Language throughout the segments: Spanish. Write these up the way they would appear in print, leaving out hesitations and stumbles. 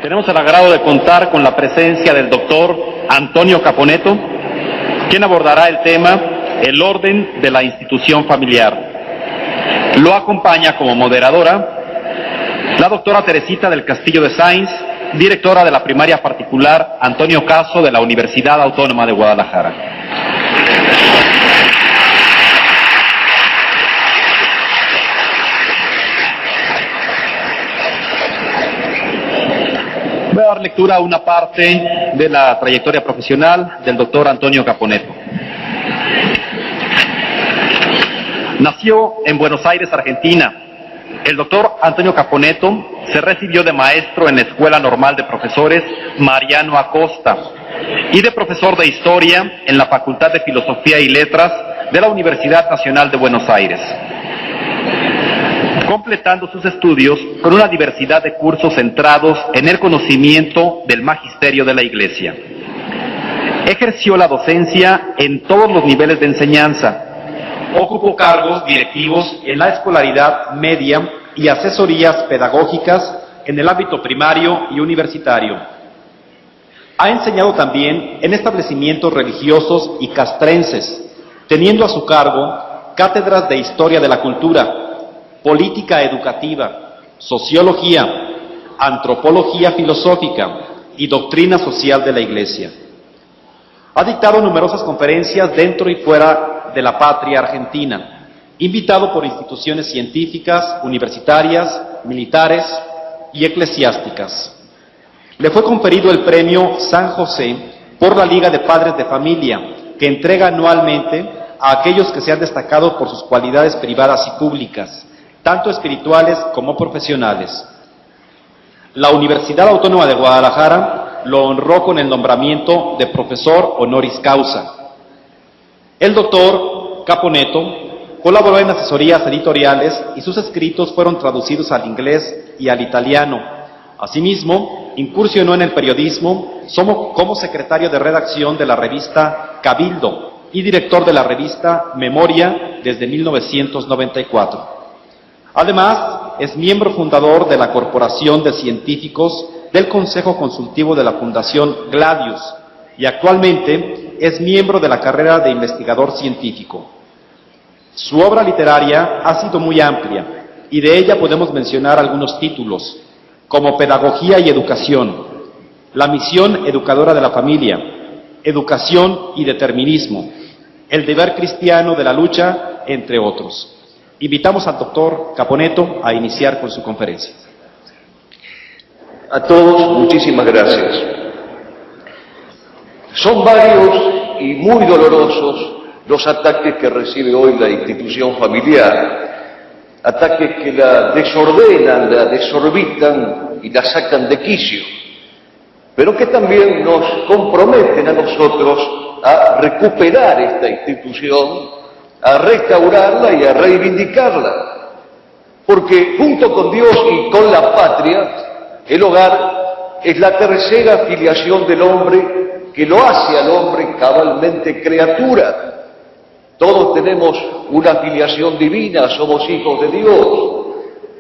Tenemos el agrado de contar con la presencia del doctor Antonio Caponeto, quien abordará el tema el orden de la institución familiar. Lo acompaña como moderadora la doctora Teresita del Castillo de Sáenz, directora de la primaria particular Antonio Caso de la Universidad Autónoma de Guadalajara. Voy a dar lectura a una parte de la trayectoria profesional del doctor Antonio Caponeto. Nació en Buenos Aires, Argentina. El doctor Antonio Caponeto se recibió de maestro en la Escuela Normal de Profesores Mariano Acosta y de profesor de Historia en la Facultad de Filosofía y Letras de la Universidad Nacional de Buenos Aires, completando sus estudios con una diversidad de cursos centrados en el conocimiento del magisterio de la Iglesia. Ejerció la docencia en todos los niveles de enseñanza. Ocupó cargos directivos en la escolaridad media y asesorías pedagógicas en el ámbito primario y universitario. Ha enseñado también en establecimientos religiosos y castrenses, teniendo a su cargo cátedras de Historia de la Cultura, Política Educativa, Sociología, Antropología Filosófica y Doctrina Social de la Iglesia. Ha dictado numerosas conferencias dentro y fuera de la patria argentina, invitado por instituciones científicas, universitarias, militares y eclesiásticas. Le fue conferido el premio San José por la Liga de Padres de Familia, que entrega anualmente a aquellos que se han destacado por sus cualidades privadas y públicas, tanto espirituales como profesionales. La Universidad Autónoma de Guadalajara lo honró con el nombramiento de profesor honoris causa. El doctor Caponeto colaboró en asesorías editoriales y sus escritos fueron traducidos al inglés y al italiano. Asimismo, incursionó en el periodismo como secretario de redacción de la revista Cabildo y director de la revista Memoria desde 1994. Además, es miembro fundador de la Corporación de Científicos del Consejo Consultivo de la Fundación Gladius y actualmente es miembro de la carrera de investigador científico. Su obra literaria ha sido muy amplia y de ella podemos mencionar algunos títulos, como Pedagogía y Educación, La misión educadora de la familia, Educación y determinismo, El deber cristiano de la lucha, entre otros. Invitamos al doctor Caponeto a iniciar con su conferencia. A todos, muchísimas gracias. Son varios y muy dolorosos los ataques que recibe hoy la institución familiar, ataques que la desordenan, la desorbitan y la sacan de quicio, pero que también nos comprometen a nosotros a recuperar esta institución, a restaurarla y a reivindicarla, porque junto con Dios y con la patria, el hogar es la tercera filiación del hombre que lo hace al hombre cabalmente criatura. Todos tenemos una filiación divina, somos hijos de Dios,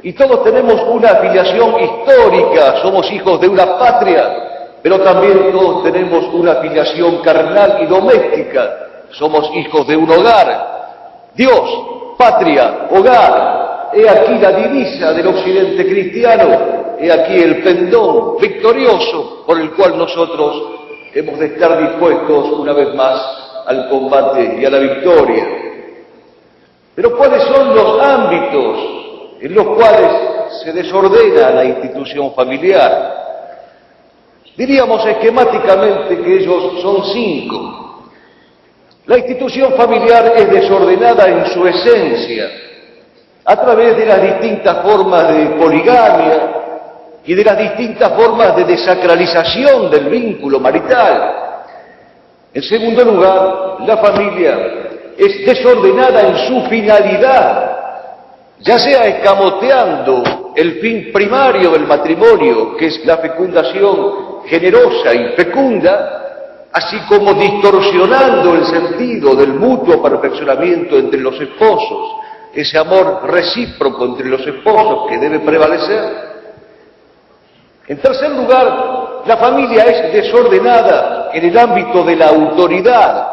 y todos tenemos una filiación histórica, somos hijos de una patria, pero también todos tenemos una filiación carnal y doméstica, somos hijos de un hogar. Dios, patria, hogar, he aquí la divisa del occidente cristiano, he aquí el pendón victorioso por el cual nosotros hemos de estar dispuestos una vez más al combate y a la victoria. Pero ¿cuáles son los ámbitos en los cuales se desordena la institución familiar? Diríamos esquemáticamente que ellos son 5. La institución familiar es desordenada en su esencia, a través de las distintas formas de poligamia y de las distintas formas de desacralización del vínculo marital. En segundo lugar, la familia es desordenada en su finalidad, ya sea escamoteando el fin primario del matrimonio, que es la fecundación generosa y fecunda, así como distorsionando el sentido del mutuo perfeccionamiento entre los esposos, ese amor recíproco entre los esposos que debe prevalecer. En tercer lugar, la familia es desordenada en el ámbito de la autoridad,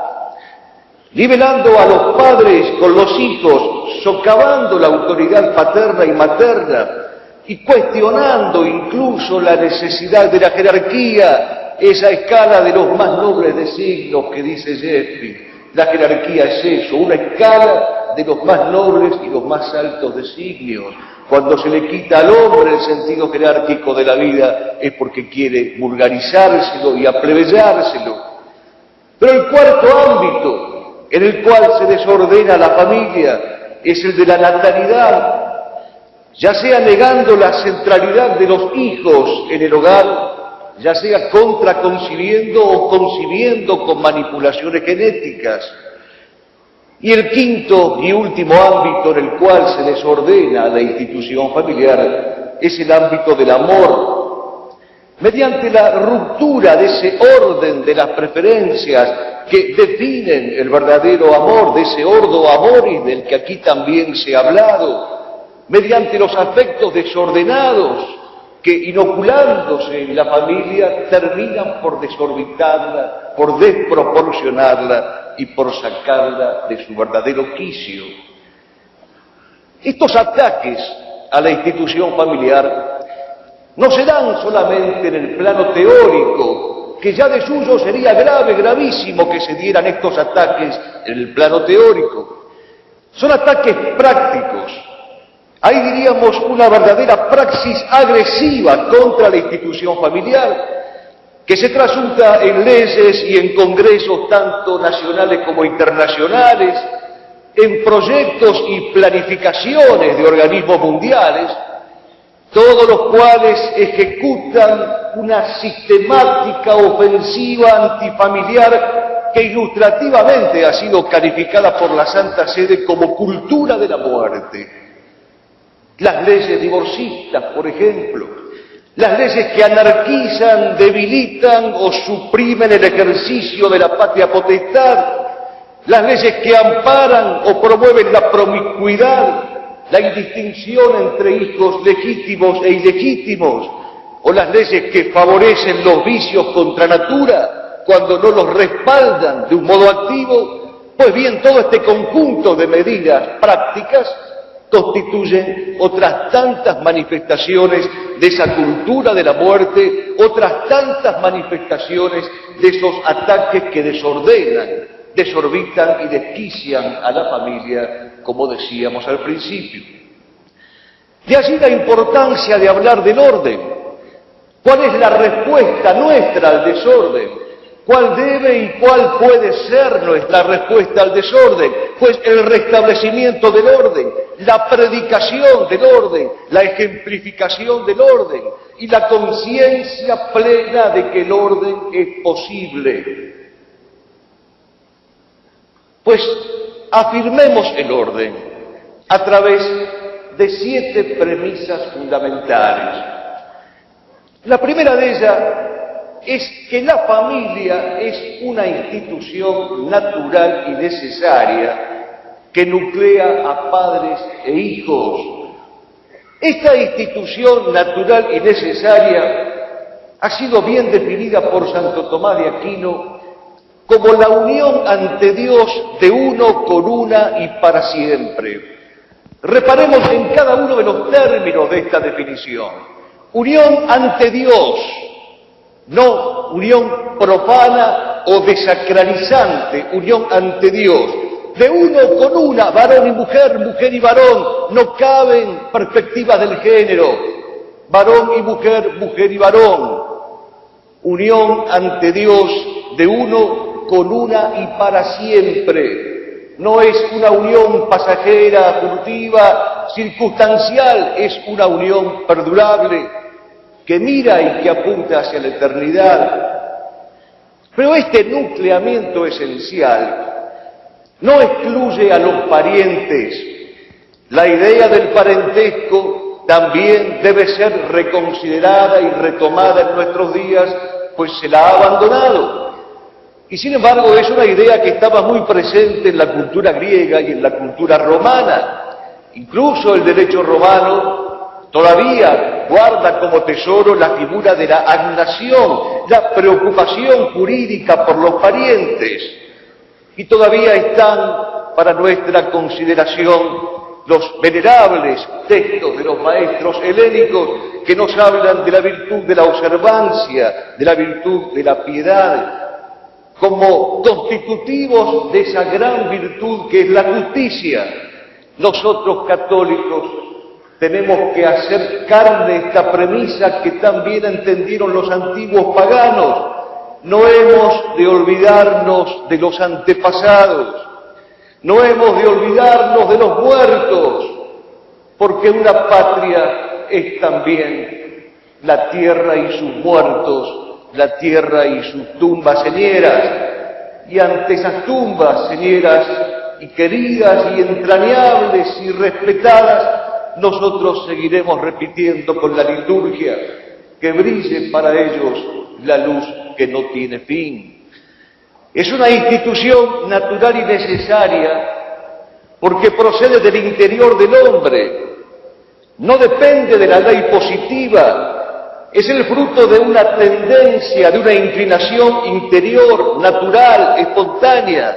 nivelando a los padres con los hijos, socavando la autoridad paterna y materna y cuestionando incluso la necesidad de la jerarquía, esa escala de los más nobles designios que dice Jeffrey. La jerarquía es eso, una escala de los más nobles y los más altos designios. Cuando se le quita al hombre el sentido jerárquico de la vida es porque quiere vulgarizárselo y aplebeyárselo. Pero el cuarto ámbito en el cual se desordena la familia es el de la natalidad, ya sea negando la centralidad de los hijos en el hogar, ya sea contraconcibiendo o concibiendo con manipulaciones genéticas. Y el quinto y último ámbito en el cual se desordena la institución familiar es el ámbito del amor, mediante la ruptura de ese orden de las preferencias que definen el verdadero amor, de ese ordo amoris del que aquí también se ha hablado, mediante los afectos desordenados que, inoculándose en la familia, terminan por desorbitarla, por desproporcionarla y por sacarla de su verdadero quicio. Estos ataques a la institución familiar no se dan solamente en el plano teórico, que ya de suyo sería grave, gravísimo que se dieran estos ataques en el plano teórico. Son ataques prácticos. Hay, diríamos, una verdadera praxis agresiva contra la institución familiar, que se trasunta en leyes y en congresos tanto nacionales como internacionales, en proyectos y planificaciones de organismos mundiales, todos los cuales ejecutan una sistemática ofensiva antifamiliar que ilustrativamente ha sido calificada por la Santa Sede como cultura de la muerte. Las leyes divorcistas, por ejemplo, las leyes que anarquizan, debilitan o suprimen el ejercicio de la patria potestad, las leyes que amparan o promueven la promiscuidad, la indistinción entre hijos legítimos e ilegítimos, o las leyes que favorecen los vicios contra natura cuando no los respaldan de un modo activo. Pues bien, todo este conjunto de medidas prácticas constituyen otras tantas manifestaciones de esa cultura de la muerte, otras tantas manifestaciones de esos ataques que desordenan, desorbitan y desquician a la familia, como decíamos al principio. De allí la importancia de hablar del orden. ¿Cuál es la respuesta nuestra al desorden? ¿Cuál debe y cuál puede ser nuestra respuesta al desorden? Pues el restablecimiento del orden, la predicación del orden, la ejemplificación del orden y la conciencia plena de que el orden es posible. Pues afirmemos el orden a través de 7 premisas fundamentales. La primera de ellas es que la familia es una institución natural y necesaria que nuclea a padres e hijos. Esta institución natural y necesaria ha sido bien definida por Santo Tomás de Aquino como la unión ante Dios de uno con una y para siempre. Reparemos en cada uno de los términos de esta definición. Unión ante Dios, no unión profana o desacralizante, unión ante Dios. De uno con una, varón y mujer, mujer y varón, no caben perspectivas del género. Varón y mujer, mujer y varón. Unión ante Dios de uno con una y para siempre. No es una unión pasajera, furtiva, circunstancial, es una unión perdurable, que mira y que apunta hacia la eternidad. Pero este nucleamiento esencial no excluye a los parientes. La idea del parentesco también debe ser reconsiderada y retomada en nuestros días, pues se la ha abandonado. Y sin embargo es una idea que estaba muy presente en la cultura griega y en la cultura romana. Incluso el derecho romano todavía guarda como tesoro la figura de la agnación, la preocupación jurídica por los parientes. Y todavía están para nuestra consideración los venerables textos de los maestros helénicos que nos hablan de la virtud de la observancia, de la virtud de la piedad, como constitutivos de esa gran virtud que es la justicia. Nosotros católicos tenemos que hacer carne esta premisa que también entendieron los antiguos paganos. No hemos de olvidarnos de los antepasados, no hemos de olvidarnos de los muertos, porque una patria es también la tierra y sus muertos, la tierra y sus tumbas señeras. Y ante esas tumbas señeras y queridas y entrañables y respetadas, nosotros seguiremos repitiendo con la liturgia: que brille para ellos la luz que no tiene fin. Es una institución natural y necesaria porque procede del interior del hombre, no depende de la ley positiva, es el fruto de una tendencia, de una inclinación interior, natural, espontánea.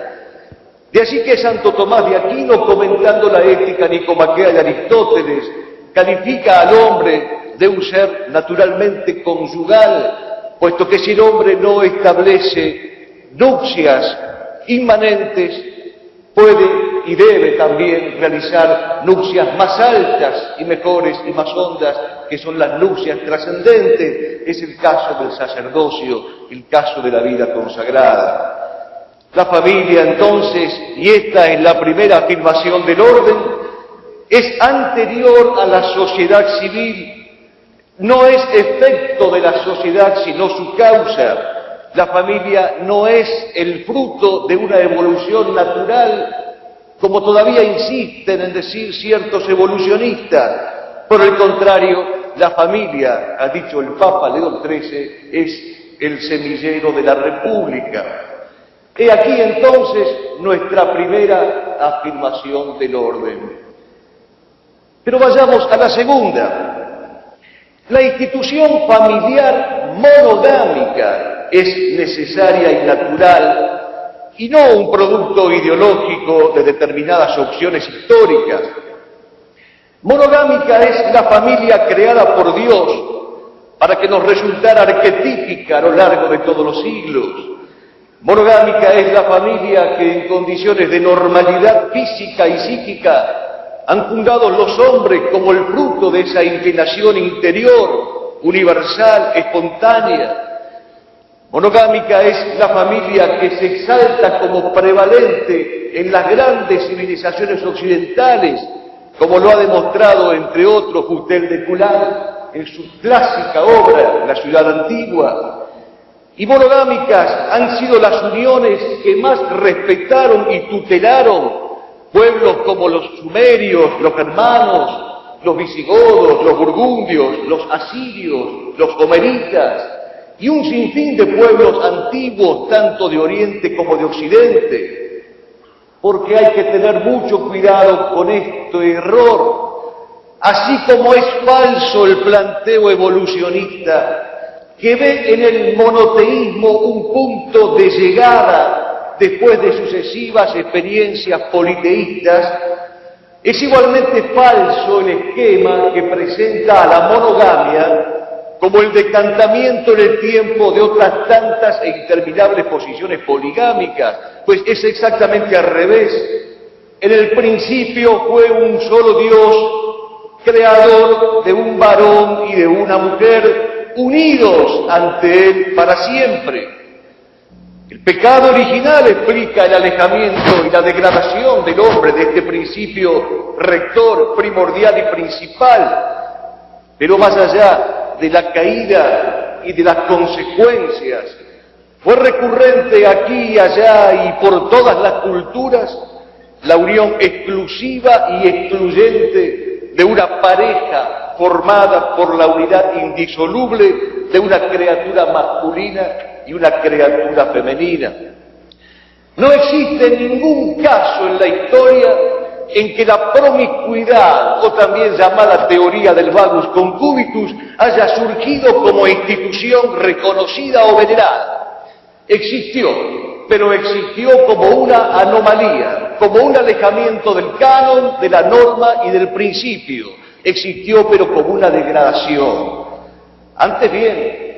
De allí que Santo Tomás de Aquino, comentando la ética nicomaquea de Aristóteles, califica al hombre de un ser naturalmente conyugal, puesto que si el hombre no establece nupcias inmanentes, puede y debe también realizar nupcias más altas y mejores y más hondas, que son las nupcias trascendentes. Es el caso del sacerdocio, el caso de la vida consagrada. La familia, entonces, y esta es la primera afirmación del orden, es anterior a la sociedad civil, no es efecto de la sociedad sino su causa. La familia no es el fruto de una evolución natural, como todavía insisten en decir ciertos evolucionistas. Por el contrario, la familia, ha dicho el Papa León XIII, es el semillero de la República. He aquí entonces nuestra primera afirmación del orden. Pero vayamos a la segunda. La institución familiar monogámica es necesaria y natural, y no un producto ideológico de determinadas opciones históricas. Monogámica es la familia creada por Dios para que nos resultara arquetípica a lo largo de todos los siglos. Monogámica es la familia que en condiciones de normalidad física y psíquica han fundado los hombres como el fruto de esa inclinación interior, universal, espontánea. Monogámica es la familia que se exalta como prevalente en las grandes civilizaciones occidentales, como lo ha demostrado, entre otros, Justel de Coulanges en su clásica obra, La ciudad antigua. Y monogámicas han sido las uniones que más respetaron y tutelaron pueblos como los sumerios, los germanos, los visigodos, los burgundios, los asirios, los homeritas, y un sinfín de pueblos antiguos, tanto de Oriente como de Occidente, porque hay que tener mucho cuidado con este error. Así como es falso el planteo evolucionista, que ve en el monoteísmo un punto de llegada después de sucesivas experiencias politeístas, es igualmente falso el esquema que presenta a la monogamia como el decantamiento en el tiempo de otras tantas e interminables posiciones poligámicas, pues es exactamente al revés. En el principio fue un solo Dios, creador de un varón y de una mujer, unidos ante Él para siempre. El pecado original explica el alejamiento y la degradación del hombre de este principio rector, primordial y principal, pero más allá de la caída y de las consecuencias, fue recurrente aquí y allá y por todas las culturas la unión exclusiva y excluyente de una pareja formada por la unidad indisoluble de una criatura masculina y una criatura femenina. No existe ningún caso en la historia en que la promiscuidad, o también llamada teoría del vagus concubitus, haya surgido como institución reconocida o venerada. Existió, pero existió como una anomalía, como un alejamiento del canon, de la norma y del principio. Existió, pero como una degradación. Antes bien,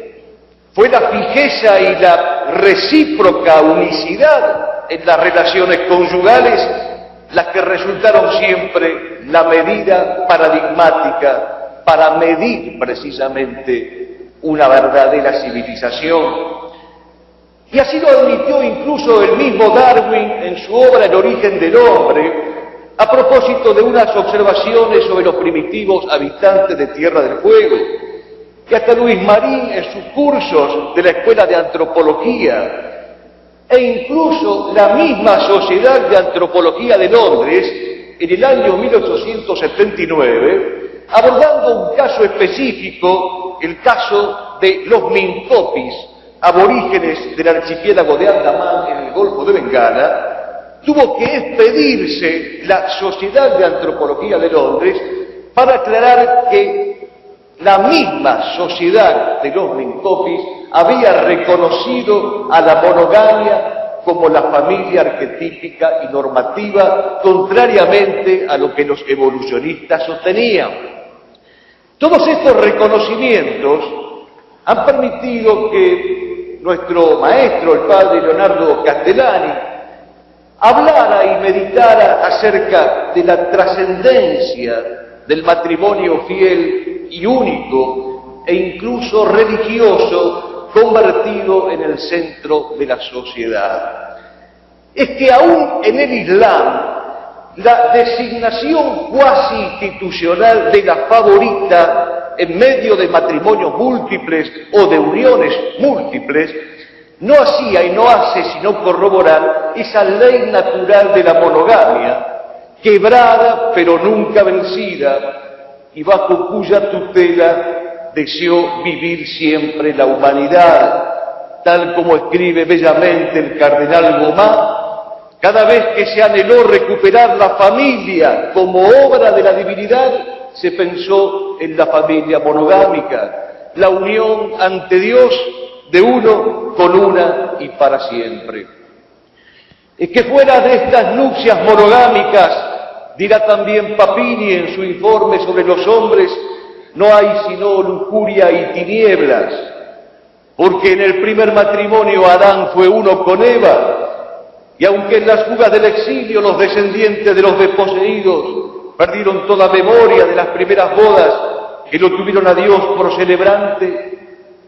fue la fijeza y la recíproca unicidad en las relaciones conyugales las que resultaron siempre la medida paradigmática para medir precisamente una verdadera civilización. Y así lo admitió incluso el mismo Darwin en su obra El origen del hombre, a propósito de unas observaciones sobre los primitivos habitantes de Tierra del Fuego, que hasta Luis Marín en sus cursos de la Escuela de Antropología, e incluso la misma Sociedad de Antropología de Londres, en el año 1879, abordando un caso específico, el caso de los Minkopis, aborígenes del archipiélago de Andamán en el Golfo de Bengala, tuvo que expedirse la Sociedad de Antropología de Londres para aclarar que la misma Sociedad de los Minkopis había reconocido a la monogamia como la familia arquetípica y normativa, contrariamente a lo que los evolucionistas sostenían. Todos estos reconocimientos han permitido que nuestro maestro, el padre Leonardo Castellani, hablara y meditara acerca de la trascendencia del matrimonio fiel y único e incluso religioso convertido en el centro de la sociedad. Es que aún en el Islam, la designación cuasi institucional de la favorita en medio de matrimonios múltiples o de uniones múltiples no hacía y no hace sino corroborar esa ley natural de la monogamia, quebrada pero nunca vencida, y bajo cuya tutela deseó vivir siempre la humanidad, tal como escribe bellamente el cardenal Gomá. Cada vez que se anheló recuperar la familia como obra de la divinidad, se pensó en la familia monogámica, la unión ante Dios de uno con una y para siempre. Es que fuera de estas nupcias monogámicas, dirá también Papini en su informe sobre los hombres, no hay sino lujuria y tinieblas, porque en el primer matrimonio Adán fue uno con Eva, y aunque en las fugas del exilio los descendientes de los desposeídos perdieron toda memoria de las primeras bodas que lo tuvieron a Dios por celebrante,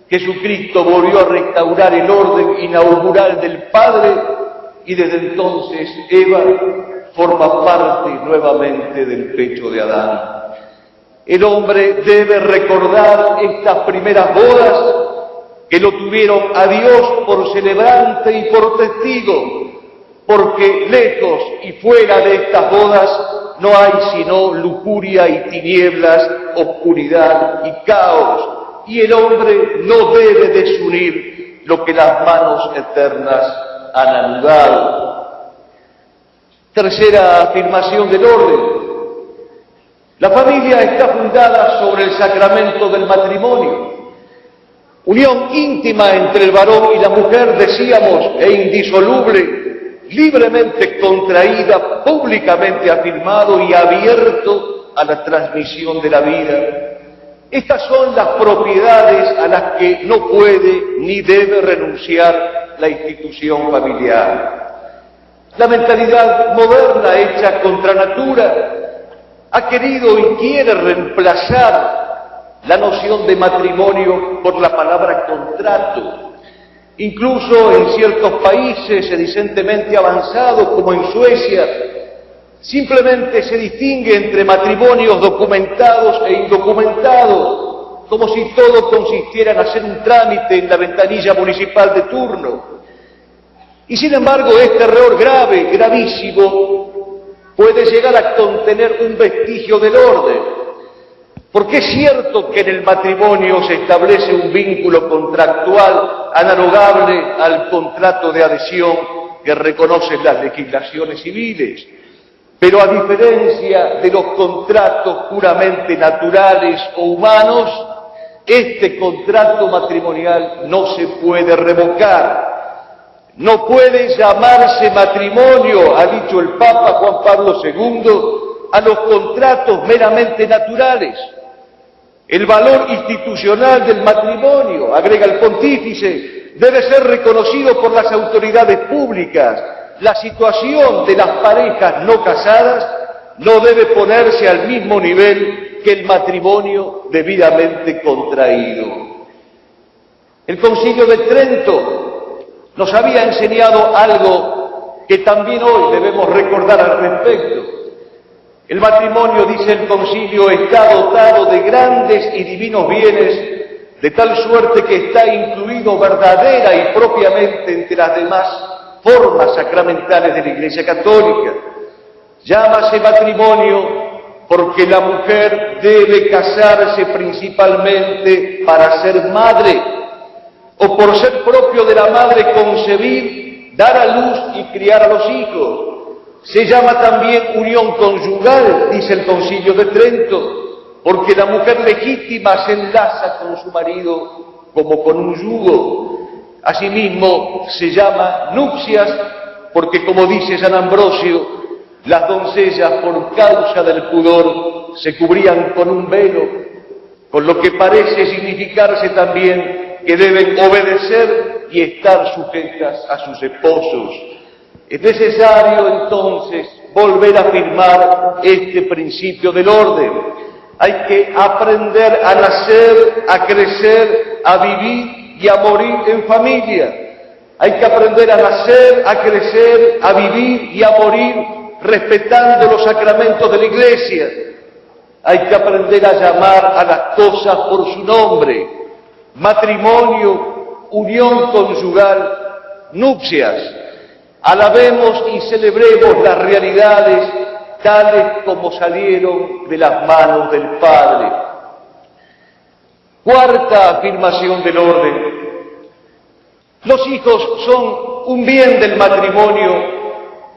Jesucristo volvió a restaurar el orden inaugural del Padre, y desde entonces Eva forma parte nuevamente del pecho de Adán. El hombre debe recordar estas primeras bodas que lo tuvieron a Dios por celebrante y por testigo, porque lejos y fuera de estas bodas no hay sino lujuria y tinieblas, oscuridad y caos, y el hombre no debe desunir lo que las manos eternas han anudado. Tercera afirmación del orden. La familia está fundada sobre el sacramento del matrimonio. Unión íntima entre el varón y la mujer, decíamos, e indisoluble, libremente contraída, públicamente afirmado y abierto a la transmisión de la vida. Estas son las propiedades a las que no puede ni debe renunciar la institución familiar. La mentalidad moderna hecha contra natura ha querido y quiere reemplazar la noción de matrimonio por la palabra contrato. Incluso en ciertos países recientemente avanzados, como en Suecia, simplemente se distingue entre matrimonios documentados e indocumentados, como si todo consistiera en hacer un trámite en la ventanilla municipal de turno. Y sin embargo, este error grave, gravísimo, puede llegar a contener un vestigio del orden, porque es cierto que en el matrimonio se establece un vínculo contractual analogable al contrato de adhesión que reconocen las legislaciones civiles, Pero a diferencia de los contratos puramente naturales o humanos, este contrato matrimonial no se puede revocar. No puede llamarse matrimonio, ha dicho el Papa Juan Pablo II, a los contratos meramente naturales. El valor institucional del matrimonio, agrega el pontífice, debe ser reconocido por las autoridades públicas. La situación de las parejas no casadas no debe ponerse al mismo nivel que el matrimonio debidamente contraído. El Concilio de Trento nos había enseñado algo que también hoy debemos recordar al respecto. El matrimonio, dice el Concilio, está dotado de grandes y divinos bienes, de tal suerte que está incluido verdadera y propiamente entre las demás formas sacramentales de la Iglesia Católica. Llámase matrimonio porque la mujer debe casarse principalmente para ser madre, o por ser propio de la madre concebir, dar a luz y criar a los hijos. Se llama también unión conyugal, dice el Concilio de Trento, porque la mujer legítima se enlaza con su marido como con un yugo. Asimismo, se llama nupcias, porque como dice San Ambrosio, las doncellas por causa del pudor se cubrían con un velo, con lo que parece significarse también que deben obedecer y estar sujetas a sus esposos. Es necesario entonces volver a afirmar este principio del orden. Hay que aprender a nacer, a crecer, a vivir y a morir en familia. Hay que aprender a nacer, a crecer, a vivir y a morir respetando los sacramentos de la Iglesia. Hay que aprender a llamar a las cosas por su nombre: matrimonio, unión conyugal, nupcias. Alabemos y celebremos las realidades tales como salieron de las manos del Padre. Cuarta afirmación del orden: los hijos son un bien del matrimonio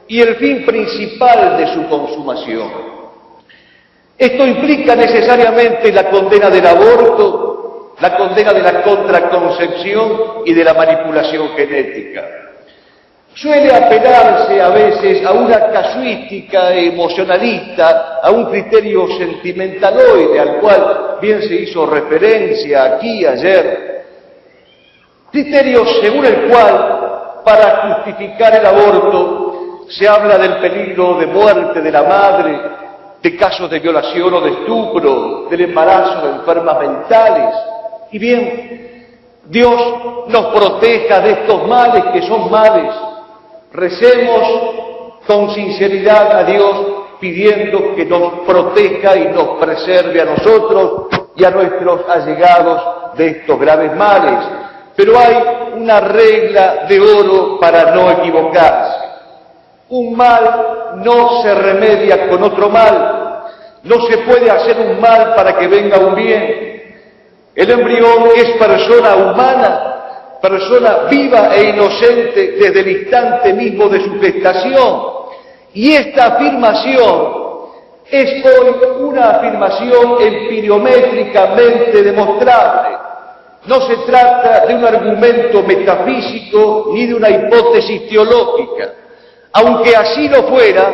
y el fin principal de su consumación. Esto implica necesariamente la condena del aborto, la condena de la contraconcepción y de la manipulación genética. Suele apelarse a veces a una casuística emocionalista, a un criterio sentimentaloide al cual bien se hizo referencia aquí ayer, criterio según el cual, para justificar el aborto, se habla del peligro de muerte de la madre, de casos de violación o de estupro, del embarazo de enfermas mentales. Y bien, Dios nos proteja de estos males que son males. Recemos con sinceridad a Dios pidiendo que nos proteja y nos preserve a nosotros y a nuestros allegados de estos graves males. Pero hay una regla de oro para no equivocarse. Un mal no se remedia con otro mal. No se puede hacer un mal para que venga un bien. El embrión es persona humana, persona viva e inocente desde el instante mismo de su gestación. Y esta afirmación es hoy una afirmación empiriométricamente demostrable. No se trata de un argumento metafísico ni de una hipótesis teológica. Aunque así lo fuera,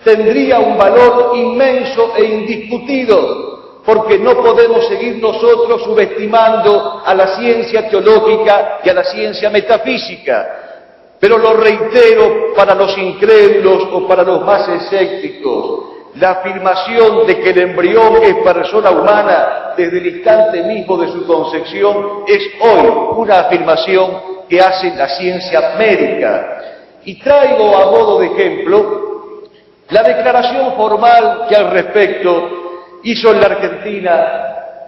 tendría un valor inmenso e indiscutido, porque no podemos seguir nosotros subestimando a la ciencia teológica y a la ciencia metafísica. Pero lo reitero para los incrédulos o para los más escépticos: la afirmación de que el embrión es persona humana desde el instante mismo de su concepción es hoy una afirmación que hace la ciencia médica. Y traigo a modo de ejemplo la declaración formal que al respecto hizo en la Argentina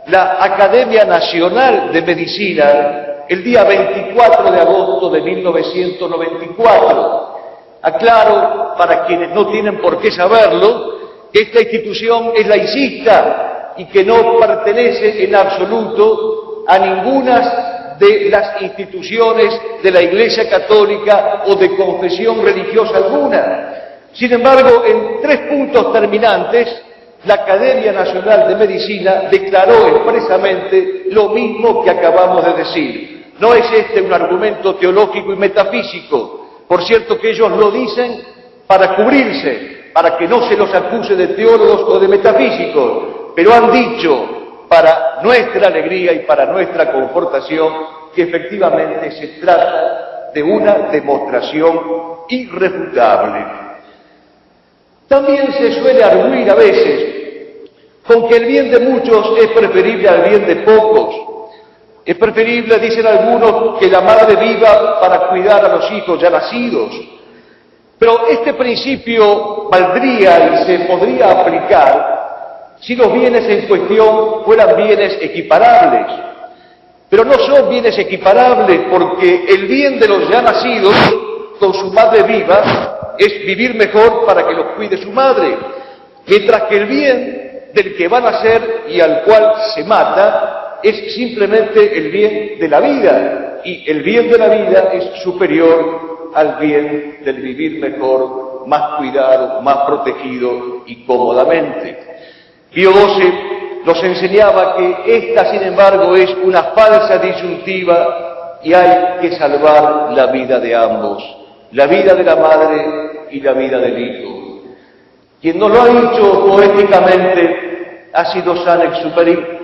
la Academia Nacional de Medicina el día 24 de agosto de 1994. Aclaro, para quienes no tienen por qué saberlo, que esta institución es laicista y que no pertenece en absoluto a ninguna de las instituciones de la Iglesia Católica o de confesión religiosa alguna. Sin embargo, en 3 puntos terminantes, la Academia Nacional de Medicina declaró expresamente lo mismo que acabamos de decir. No es este un argumento teológico y metafísico. Por cierto que ellos lo dicen para cubrirse, para que no se los acuse de teólogos o de metafísicos, pero han dicho, para nuestra alegría y para nuestra confortación, que efectivamente se trata de una demostración irrefutable. También se suele arguir a veces con que el bien de muchos es preferible al bien de pocos. Es preferible, dicen algunos, que la madre viva para cuidar a los hijos ya nacidos. Pero este principio valdría y se podría aplicar si los bienes en cuestión fueran bienes equiparables. Pero no son bienes equiparables porque el bien de los ya nacidos con su madre viva es vivir mejor para que los cuide su madre, mientras que el bien del que va a nacer y al cual se mata es simplemente el bien de la vida, y el bien de la vida es superior al bien del vivir mejor, más cuidado, más protegido y cómodamente. Pío XII nos enseñaba que esta, sin embargo, es una falsa disyuntiva y hay que salvar la vida de ambos, la vida de la madre y la vida del hijo. Quien nos lo ha dicho poéticamente ha sido Saint-Exupéry.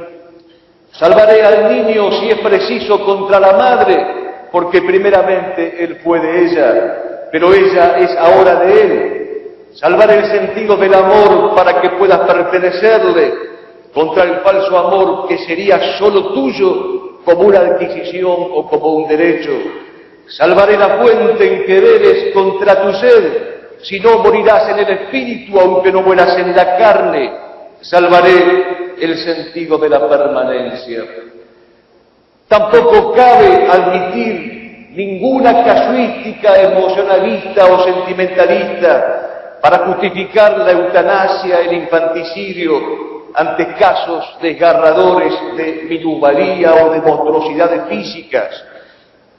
Salvaré al niño si es preciso contra la madre, porque primeramente él fue de ella, pero ella es ahora de él. Salvaré el sentido del amor para que puedas pertenecerle, contra el falso amor que sería solo tuyo como una adquisición o como un derecho. Salvaré la fuente en que bebes contra tu sed, si no morirás en el espíritu aunque no mueras en la carne. Salvaré el sentido de la permanencia. Tampoco cabe admitir ninguna casuística emocionalista o sentimentalista para justificar la eutanasia, el infanticidio, ante casos desgarradores de minusvalía o de monstruosidades físicas.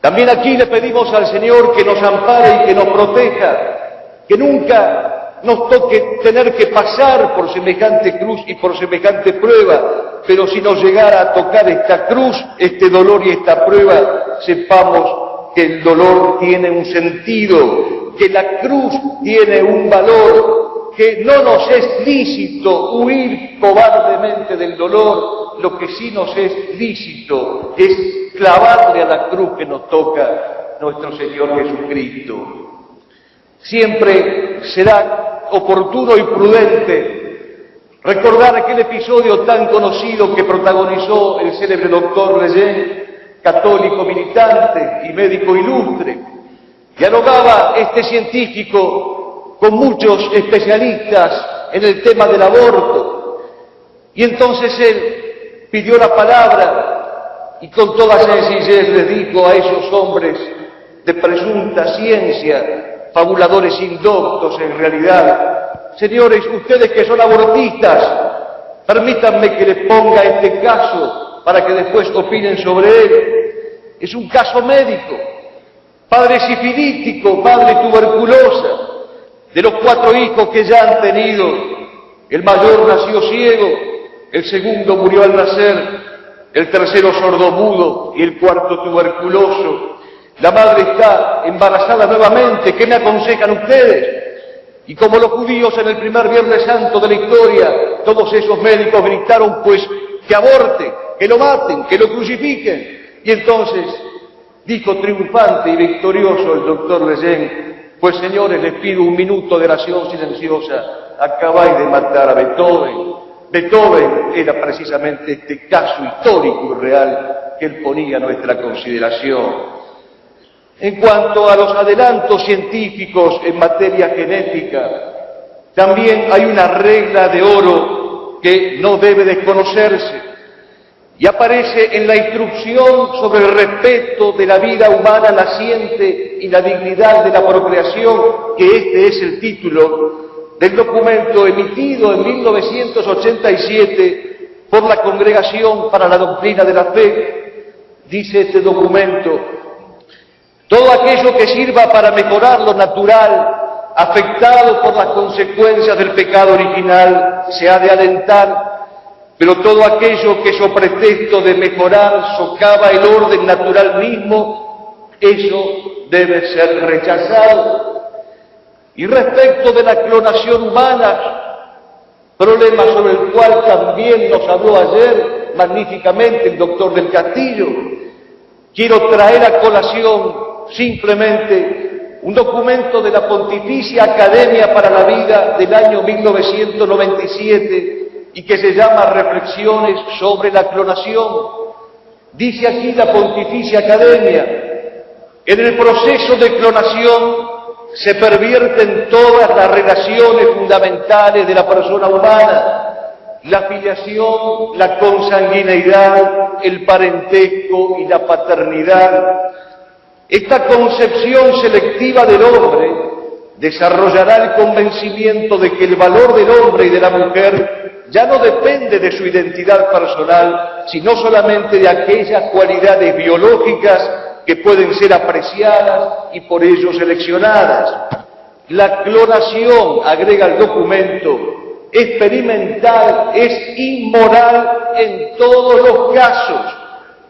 También aquí le pedimos al Señor que nos ampare y que nos proteja, que nunca nos toque tener que pasar por semejante cruz y por semejante prueba, pero si nos llegara a tocar esta cruz, este dolor y esta prueba, sepamos que el dolor tiene un sentido, que la cruz tiene un valor, que no nos es lícito huir cobardemente del dolor, lo que sí nos es lícito es clavarle a la cruz que nos toca nuestro Señor Jesucristo. Siempre será oportuno y prudente recordar aquel episodio tan conocido que protagonizó el célebre doctor Lejeune, católico militante y médico ilustre. Dialogaba este científico con muchos especialistas en el tema del aborto, y entonces él pidió la palabra y con toda sencillez le dijo a esos hombres de presunta ciencia, fabuladores indoctos en realidad: señores, ustedes que son abortistas, permítanme que les ponga este caso para que después opinen sobre él. Es un caso médico, padre sifilítico, madre tuberculosa. De los 4 hijos que ya han tenido, el mayor nació ciego, el segundo murió al nacer, el tercero sordomudo y el cuarto tuberculoso. La madre está embarazada nuevamente. ¿Qué me aconsejan ustedes? Y como los judíos en el primer Viernes Santo de la historia, todos esos médicos gritaron, pues, que aborten, que lo maten, que lo crucifiquen. Y entonces dijo triunfante y victorioso el doctor Lejeune: pues señores, les pido un minuto de oración silenciosa, acabáis de matar a Beethoven. Beethoven era precisamente este caso histórico y real que él ponía a nuestra consideración. En cuanto a los adelantos científicos en materia genética, también hay una regla de oro que no debe desconocerse, y aparece en la instrucción sobre el respeto de la vida humana naciente y la dignidad de la procreación, que este es el título del documento emitido en 1987 por la Congregación para la Doctrina de la Fe. Dice este documento: todo aquello que sirva para mejorar lo natural afectado por las consecuencias del pecado original, se ha de alentar, pero todo aquello que so pretexto de mejorar socava el orden natural mismo, eso debe ser rechazado. Y respecto de la clonación humana, problema sobre el cual también nos habló ayer magníficamente el doctor del Castillo, quiero traer a colación simplemente un documento de la Pontificia Academia para la Vida del año 1997 y que se llama Reflexiones sobre la clonación. Dice aquí la Pontificia Academia: en el proceso de clonación se pervierten todas las relaciones fundamentales de la persona humana, la filiación, la consanguineidad, el parentesco y la paternidad. Esta concepción selectiva del hombre desarrollará el convencimiento de que el valor del hombre y de la mujer ya no depende de su identidad personal, sino solamente de aquellas cualidades biológicas que pueden ser apreciadas y por ello seleccionadas. La clonación, agrega el documento, experimental, es inmoral en todos los casos,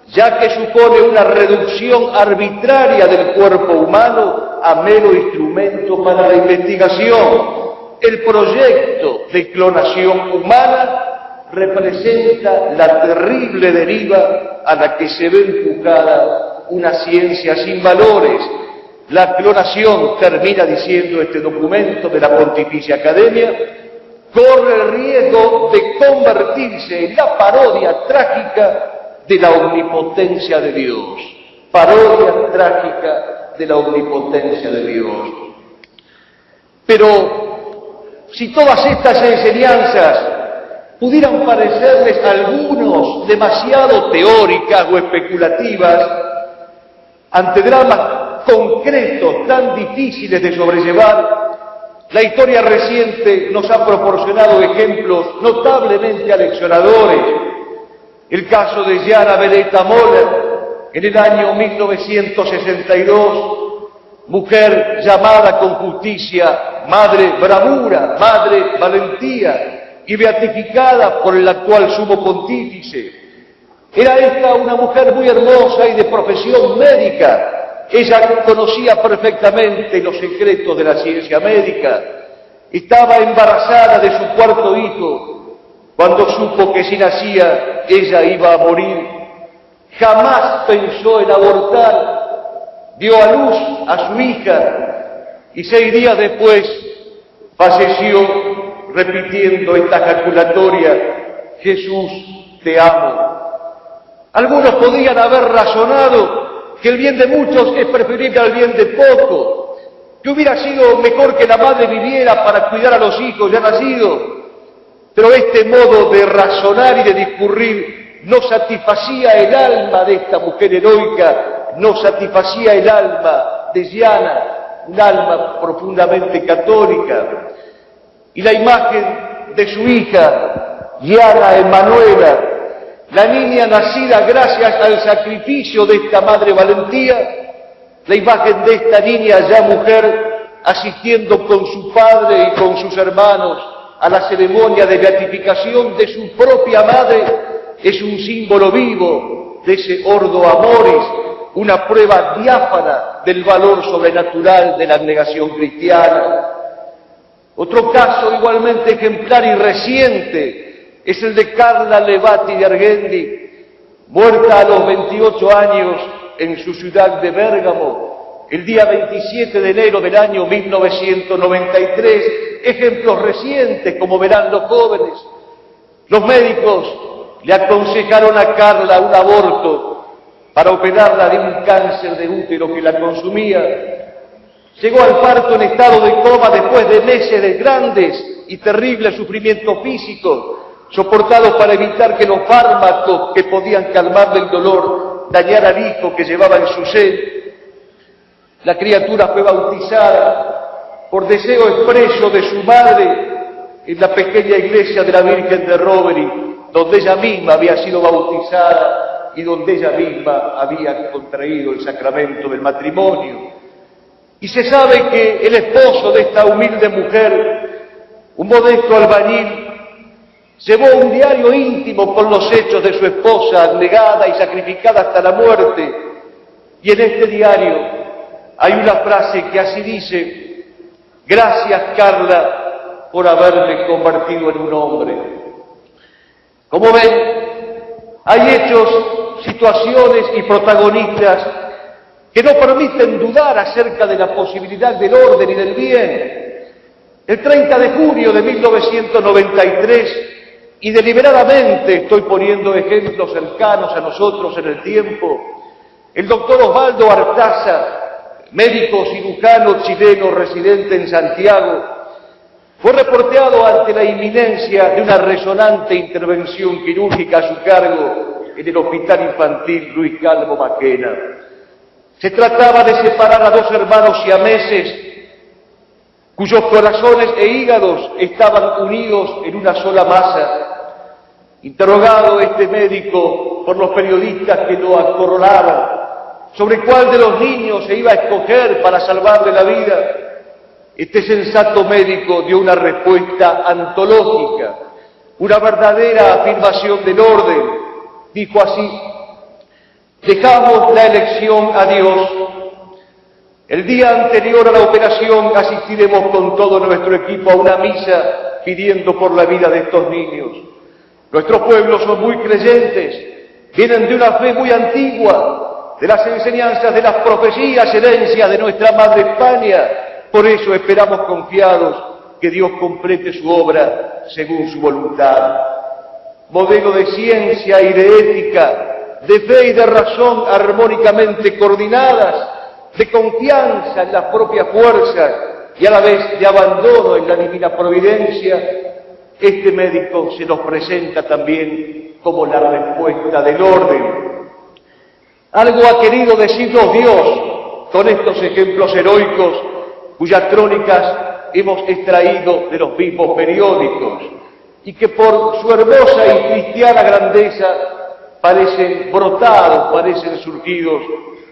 ya que supone una reducción arbitraria del cuerpo humano a mero instrumento para la investigación. El proyecto de clonación humana representa la terrible deriva a la que se ve empujada una ciencia sin valores. La clonación, termina diciendo este documento de la Pontificia Academia, corre el riesgo de convertirse en la parodia trágica de la omnipotencia de Dios. Parodia trágica de la omnipotencia de Dios. Pero si todas estas enseñanzas pudieran parecerles a algunos demasiado teóricas o especulativas, ante dramas concretos tan difíciles de sobrellevar, la historia reciente nos ha proporcionado ejemplos notablemente aleccionadores. El caso de Jana Beneta Moller, en el año 1962, mujer llamada con justicia Madre Bravura, Madre Valentía, y beatificada por el actual Sumo Pontífice. Era esta una mujer muy hermosa y de profesión médica. Ella conocía perfectamente los secretos de la ciencia médica. Estaba embarazada de su cuarto hijo cuando supo que si nacía ella iba a morir. Jamás pensó en abortar. Dio a luz a su hija y 6 días después falleció repitiendo esta ejaculatoria: Jesús, te amo. Algunos podrían haber razonado que el bien de muchos es preferible al bien de pocos, que hubiera sido mejor que la madre viviera para cuidar a los hijos ya nacidos, pero este modo de razonar y de discurrir no satisfacía el alma de esta mujer heroica, no satisfacía el alma de Jana, un alma profundamente católica. Y la imagen de su hija, Jana Emanuela, la niña nacida gracias al sacrificio de esta madre Valentía, la imagen de esta niña ya mujer asistiendo con su padre y con sus hermanos a la ceremonia de beatificación de su propia madre, es un símbolo vivo de ese ordo amoris, una prueba diáfana del valor sobrenatural de la abnegación cristiana. Otro caso igualmente ejemplar y reciente es el de Carla Levati de Argendi, muerta a los 28 años en su ciudad de Bérgamo, el día 27 de enero del año 1993. Ejemplos recientes, como verán los jóvenes. Los médicos le aconsejaron a Carla un aborto para operarla de un cáncer de útero que la consumía. Llegó al parto en estado de coma después de meses de grandes y terribles sufrimientos físicos, soportados para evitar que los fármacos que podían calmarle el dolor dañaran al hijo que llevaba en su seno. La criatura fue bautizada por deseo expreso de su madre en la pequeña iglesia de la Virgen de Roveri, donde ella misma había sido bautizada y donde ella misma había contraído el sacramento del matrimonio. Y se sabe que el esposo de esta humilde mujer, un modesto albañil, llevó un diario íntimo con los hechos de su esposa, negada y sacrificada hasta la muerte. Y en este diario hay una frase que así dice: gracias, Carla, por haberme convertido en un hombre. Como ven, hay hechos, situaciones y protagonistas que no permiten dudar acerca de la posibilidad del orden y del bien. El 30 de junio de 1993, y deliberadamente estoy poniendo ejemplos cercanos a nosotros en el tiempo, el doctor Osvaldo Artaza, médico cirujano chileno residente en Santiago, fue reporteado ante la inminencia de una resonante intervención quirúrgica a su cargo en el Hospital Infantil Luis Calvo Maquena. Se trataba de separar a dos hermanos siameses cuyos corazones e hígados estaban unidos en una sola masa. Interrogado este médico por los periodistas que lo acorralaban sobre cuál de los niños se iba a escoger para salvarle la vida, este sensato médico dio una respuesta antológica, una verdadera afirmación del orden. Dijo así: dejamos la elección a Dios. El día anterior a la operación asistiremos con todo nuestro equipo a una misa pidiendo por la vida de estos niños. Nuestros pueblos son muy creyentes, vienen de una fe muy antigua, de las enseñanzas de las profecías, herencias de nuestra madre España. Por eso esperamos confiados que Dios complete su obra según su voluntad. Modelo de ciencia y de ética, de fe y de razón armónicamente coordinadas, de confianza en las propias fuerzas y a la vez de abandono en la divina providencia, este médico se nos presenta también como la respuesta del orden. Algo ha querido decirnos Dios con estos ejemplos heroicos cuyas crónicas hemos extraído de los mismos periódicos y que por su hermosa y cristiana grandeza parecen brotados, parecen surgidos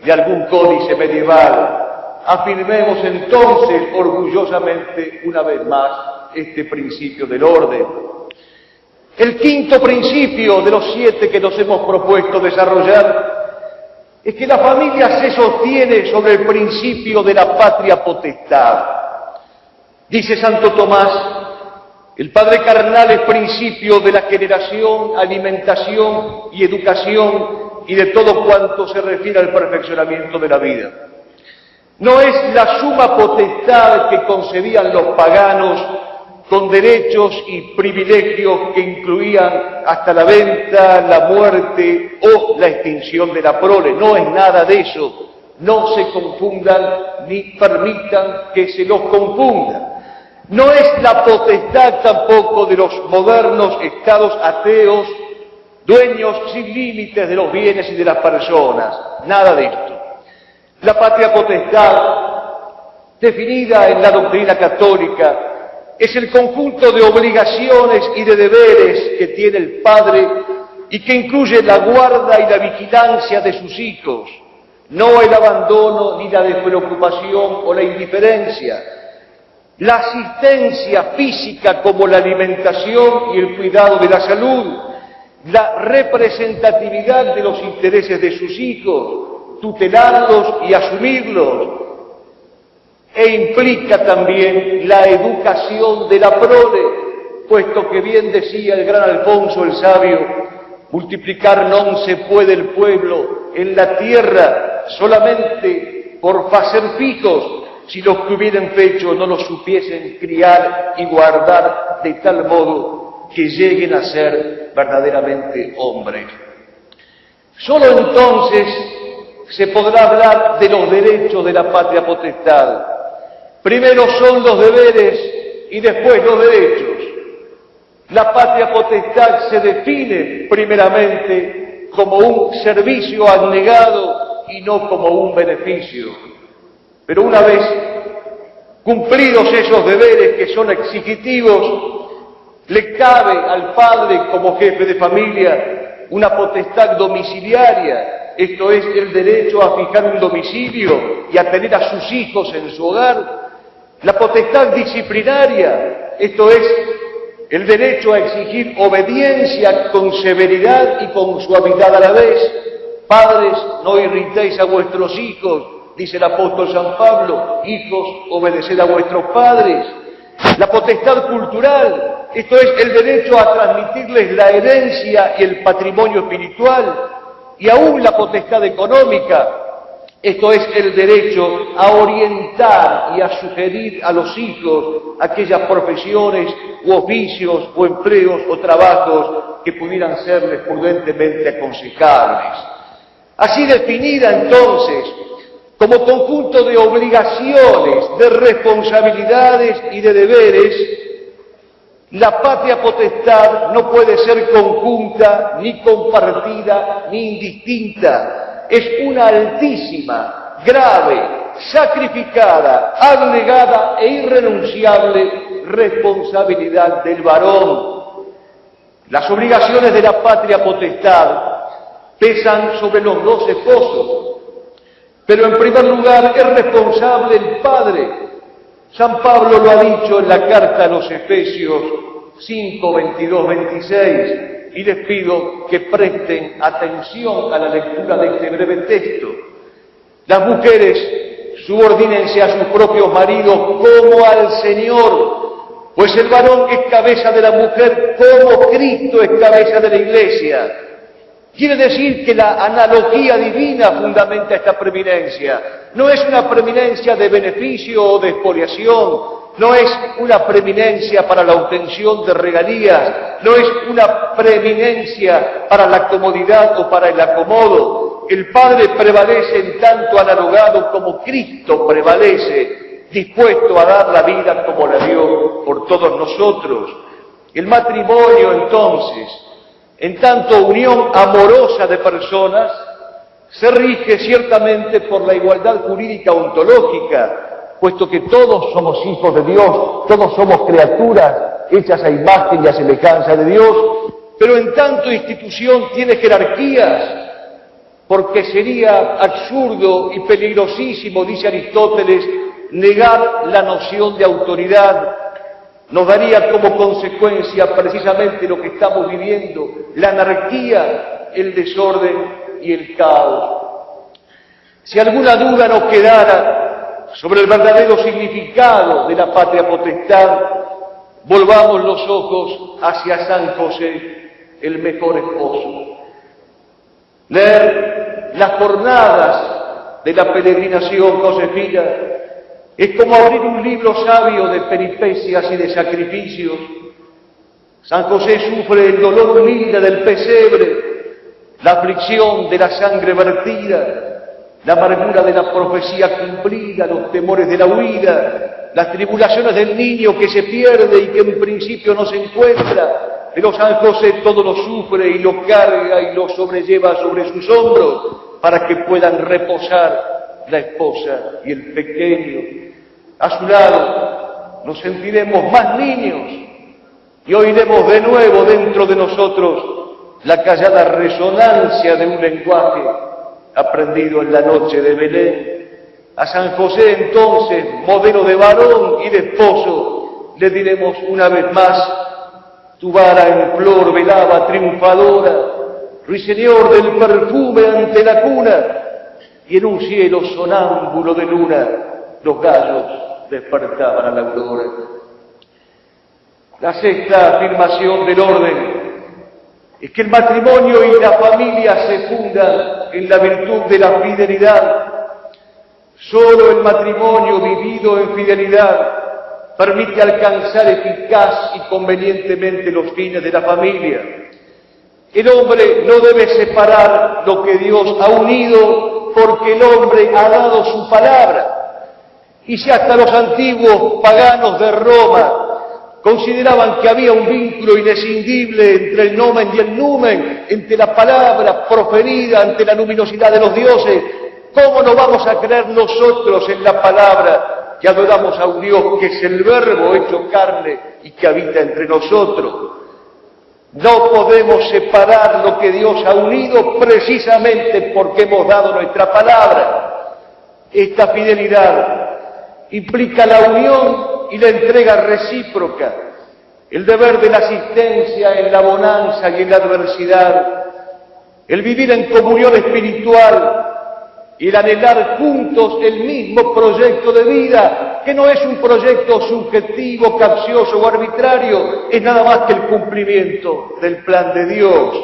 de algún códice medieval. Afirmemos entonces orgullosamente una vez más este principio del orden. El quinto principio de los 7 que nos hemos propuesto desarrollar es que la familia se sostiene sobre el principio de la patria potestad. Dice Santo Tomás: el padre carnal es principio de la generación, alimentación y educación y de todo cuanto se refiere al perfeccionamiento de la vida. No es la suma potestad que concebían los paganos con derechos y privilegios que incluían hasta la venta, la muerte o la extinción de la prole. No es nada de eso. No se confundan ni permitan que se los confundan. No es la potestad tampoco de los modernos estados ateos, dueños sin límites de los bienes y de las personas. Nada de esto. La patria potestad, definida en la doctrina católica, es el conjunto de obligaciones y de deberes que tiene el padre y que incluye la guarda y la vigilancia de sus hijos, no el abandono ni la despreocupación o la indiferencia, la asistencia física como la alimentación y el cuidado de la salud, la representatividad de los intereses de sus hijos, tutelarlos y asumirlos, e implica también la educación de la prole, puesto que bien decía el gran Alfonso el Sabio: multiplicar non se puede el pueblo en la tierra solamente por facer fijos, si los que hubieran fecho no los supiesen criar y guardar de tal modo que lleguen a ser verdaderamente hombres. Solo entonces se podrá hablar de los derechos de la patria potestad. Primero son los deberes y después los derechos. La patria potestad se define primeramente como un servicio abnegado y no como un beneficio. Pero una vez cumplidos esos deberes que son exigitivos, le cabe al padre como jefe de familia una potestad domiciliaria esto es el derecho a fijar un domicilio y a tener a sus hijos en su hogar, la potestad disciplinaria, esto es el derecho a exigir obediencia con severidad y con suavidad a la vez. Padres, no irritéis a vuestros hijos, dice el apóstol San Pablo, hijos, obedeced a vuestros padres. La potestad cultural, esto es el derecho a transmitirles la herencia y el patrimonio espiritual, y aún la potestad económica, esto es el derecho a orientar y a sugerir a los hijos aquellas profesiones u oficios o empleos o trabajos que pudieran serles prudentemente aconsejables. Así definida entonces, como conjunto de obligaciones, de responsabilidades y de deberes, la patria potestad no puede ser conjunta, ni compartida, ni indistinta. Es una altísima, grave, sacrificada, abnegada e irrenunciable responsabilidad del varón. Las obligaciones de la patria potestad pesan sobre los dos esposos, pero en primer lugar es responsable el padre. San Pablo lo ha dicho en la carta a los Efesios 5, 22, 26, y les pido que presten atención a la lectura de este breve texto. Las mujeres subordínense a sus propios maridos como al Señor, pues el varón es cabeza de la mujer como Cristo es cabeza de la Iglesia. Quiere decir que la analogía divina fundamenta esta preeminencia. No es una preeminencia de beneficio o de expoliación, no es una preeminencia para la obtención de regalías, no es una preeminencia para la comodidad o para el acomodo. El Padre prevalece en tanto analogado como Cristo prevalece, dispuesto a dar la vida como la dio por todos nosotros. El matrimonio, entonces, en tanto unión amorosa de personas, se rige ciertamente por la igualdad jurídica ontológica, puesto que todos somos hijos de Dios, todos somos criaturas hechas a imagen y a semejanza de Dios, pero en tanto institución tiene jerarquías, porque sería absurdo y peligrosísimo, dice Aristóteles, negar la noción de autoridad. Nos daría como consecuencia precisamente lo que estamos viviendo, la anarquía, el desorden y el caos. Si alguna duda nos quedara sobre el verdadero significado de la patria potestad, volvamos los ojos hacia San José, el mejor esposo. Leer las jornadas de la peregrinación josefina es como abrir un libro sabio de peripecias y de sacrificios. San José sufre el dolor humilde del pesebre, la aflicción de la sangre vertida, la amargura de la profecía cumplida, los temores de la huida, las tribulaciones del niño que se pierde y que en principio no se encuentra, pero San José todo lo sufre y lo carga y lo sobrelleva sobre sus hombros para que puedan reposar la esposa y el pequeño. A su lado nos sentiremos más niños y oiremos de nuevo dentro de nosotros la callada resonancia de un lenguaje aprendido en la noche de Belén. A San José entonces, modelo de varón y de esposo, le diremos una vez más: tu vara en flor velaba triunfadora, ruiseñor del perfume ante la cuna, y en un cielo sonámbulo de luna los gallos despertaban a la aurora. La sexta afirmación del orden es que el matrimonio y la familia se fundan en la virtud de la fidelidad. Solo el matrimonio vivido en fidelidad permite alcanzar eficaz y convenientemente los fines de la familia. El hombre no debe separar lo que Dios ha unido, porque el hombre ha dado su palabra. Y si hasta los antiguos paganos de Roma consideraban que había un vínculo inescindible entre el nomen y el numen, entre la palabra proferida ante la luminosidad de los dioses, ¿cómo no vamos a creer nosotros en la palabra que adoramos a un Dios que es el Verbo hecho carne y que habita entre nosotros? No podemos separar lo que Dios ha unido precisamente porque hemos dado nuestra palabra. Esta fidelidad implica la unión y la entrega recíproca, el deber de la asistencia en la bonanza y en la adversidad, el vivir en comunión espiritual y el anhelar juntos el mismo proyecto de vida, que no es un proyecto subjetivo, capcioso o arbitrario, es nada más que el cumplimiento del plan de Dios.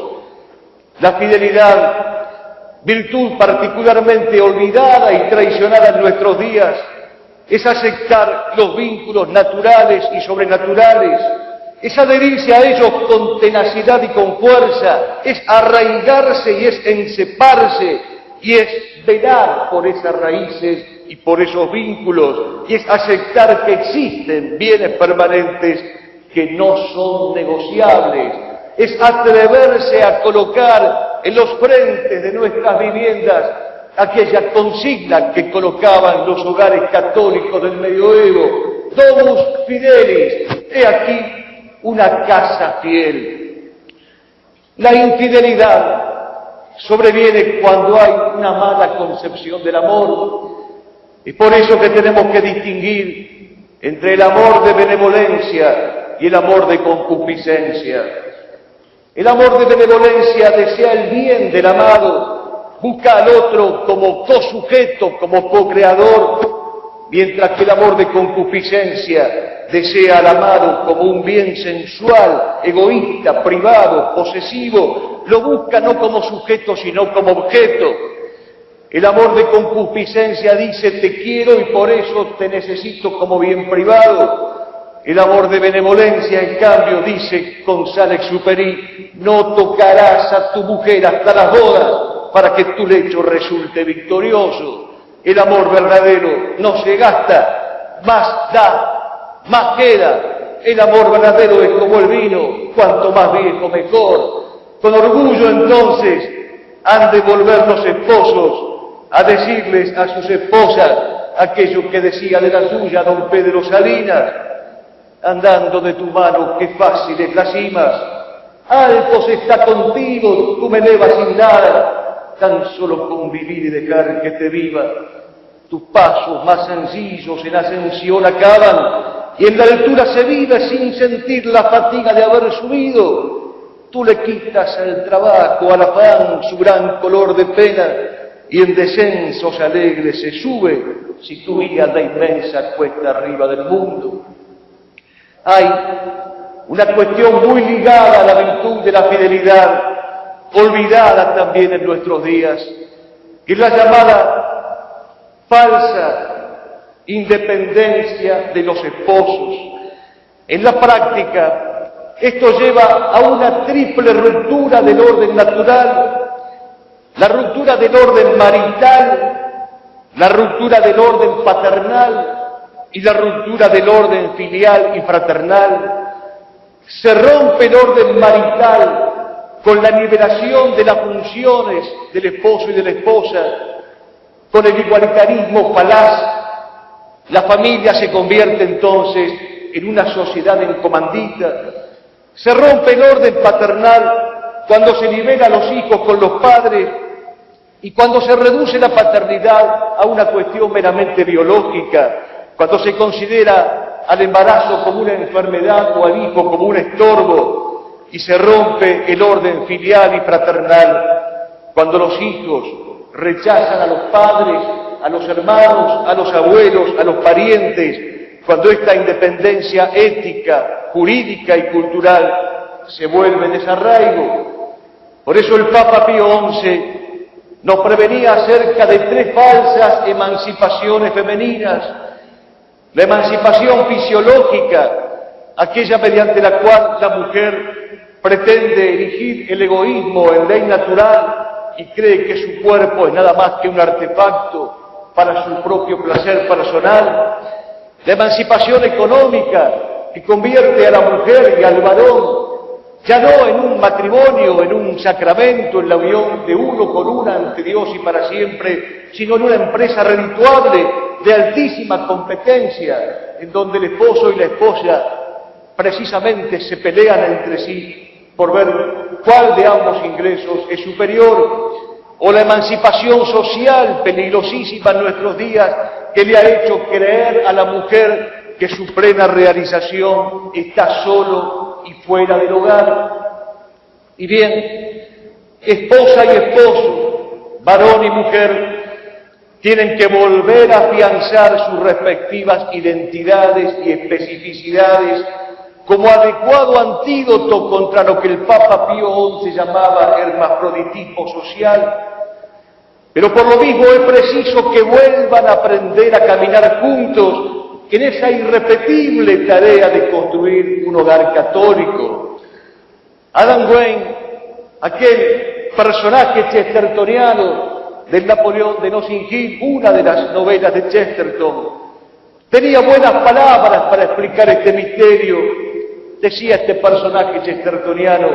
La fidelidad, virtud particularmente olvidada y traicionada en nuestros días, es aceptar los vínculos naturales y sobrenaturales, es adherirse a ellos con tenacidad y con fuerza, es arraigarse y es enceparse, y es velar por esas raíces y por esos vínculos, y es aceptar que existen bienes permanentes que no son negociables, es atreverse a colocar en los frentes de nuestras viviendas aquella consigna que colocaban los hogares católicos del medioevo: Domus Fidelis, he aquí una casa fiel. La infidelidad sobreviene cuando hay una mala concepción del amor. Es por eso que tenemos que distinguir entre el amor de benevolencia y el amor de concupiscencia. El amor de benevolencia desea el bien del amado, busca al otro como cosujeto, como co-creador, mientras que el amor de concupiscencia desea al amado como un bien sensual, egoísta, privado, posesivo, lo busca no como sujeto sino como objeto. El amor de concupiscencia dice: te quiero y por eso te necesito como bien privado. El amor de benevolencia, en cambio, dice con Saint-Exupéry: no tocarás a tu mujer hasta las bodas para que tu lecho resulte victorioso. El amor verdadero no se gasta, más da, más queda. El amor verdadero es como el vino: cuanto más viejo mejor. Con orgullo entonces han de volver los esposos a decirles a sus esposas aquello que decía de la suya don Pedro Salinas: andando de tu mano qué fácil es la cima, alto se está contigo, tú me elevas sin nada, tan solo con vivir y dejar que te viva. Tus pasos más sencillos en ascensión acaban, y en la altura se vive sin sentir la fatiga de haber subido. Tú le quitas al trabajo, al afán, su gran color de pena, y en descensos alegres se sube, si tú guías la inmensa cuesta arriba del mundo. Hay una cuestión muy ligada a la virtud de la fidelidad, olvidada también en nuestros días, que es la llamada falsa independencia de los esposos. En la práctica, esto lleva a una triple ruptura del orden natural: la ruptura del orden marital, la ruptura del orden paternal y la ruptura del orden filial y fraternal. Se rompe el orden marital con la liberación de las funciones del esposo y de la esposa, con el igualitarismo falaz. La familia se convierte entonces en una sociedad en comandita. Se rompe el orden paternal cuando se libera a los hijos con los padres y cuando se reduce la paternidad a una cuestión meramente biológica, cuando se considera al embarazo como una enfermedad o al hijo como un estorbo, y se rompe el orden filial y fraternal cuando los hijos rechazan a los padres, a los hermanos, a los abuelos, a los parientes, cuando esta independencia ética, jurídica y cultural se vuelve desarraigo. Por eso el Papa Pío XI nos prevenía acerca de tres falsas emancipaciones femeninas: la emancipación fisiológica, aquella mediante la cual la mujer pretende erigir el egoísmo en ley natural y cree que su cuerpo es nada más que un artefacto para su propio placer personal; la emancipación económica, que convierte a la mujer y al varón ya no en un matrimonio, en un sacramento, en la unión de uno con una ante Dios y para siempre, sino en una empresa redituable de altísima competencia, en donde el esposo y la esposa precisamente se pelean entre sí por ver cuál de ambos ingresos es superior, o la emancipación social peligrosísima en nuestros días que le ha hecho creer a la mujer que su plena realización está solo y fuera del hogar. Y bien, esposa y esposo, varón y mujer, tienen que volver a afianzar sus respectivas identidades y especificidades como adecuado antídoto contra lo que el Papa Pío XI llamaba hermafroditismo social. Pero por lo mismo es preciso que vuelvan a aprender a caminar juntos en esa irrepetible tarea de construir un hogar católico. Adam Wayne, aquel personaje chestertoniano del Napoleón de Notting Hill, una de las novelas de Chesterton, tenía buenas palabras para explicar este misterio. Decía este personaje chestertoniano: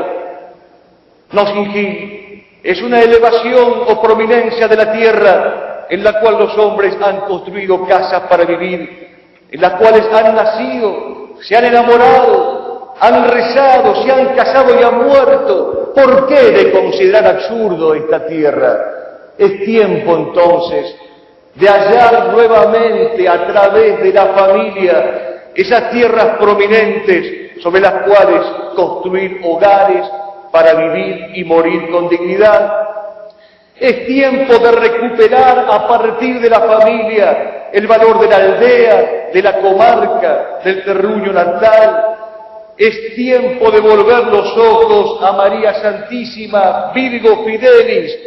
Notting Hill es una elevación o prominencia de la tierra en la cual los hombres han construido casas para vivir, en las cuales han nacido, se han enamorado, han rezado, se han casado y han muerto. ¿Por qué de considerar absurdo esta tierra? Es tiempo entonces de hallar nuevamente a través de la familia esas tierras prominentes sobre las cuales construir hogares para vivir y morir con dignidad. Es tiempo de recuperar a partir de la familia el valor de la aldea, de la comarca, del terruño natal. Es tiempo de volver los ojos a María Santísima, Virgo Fidelis,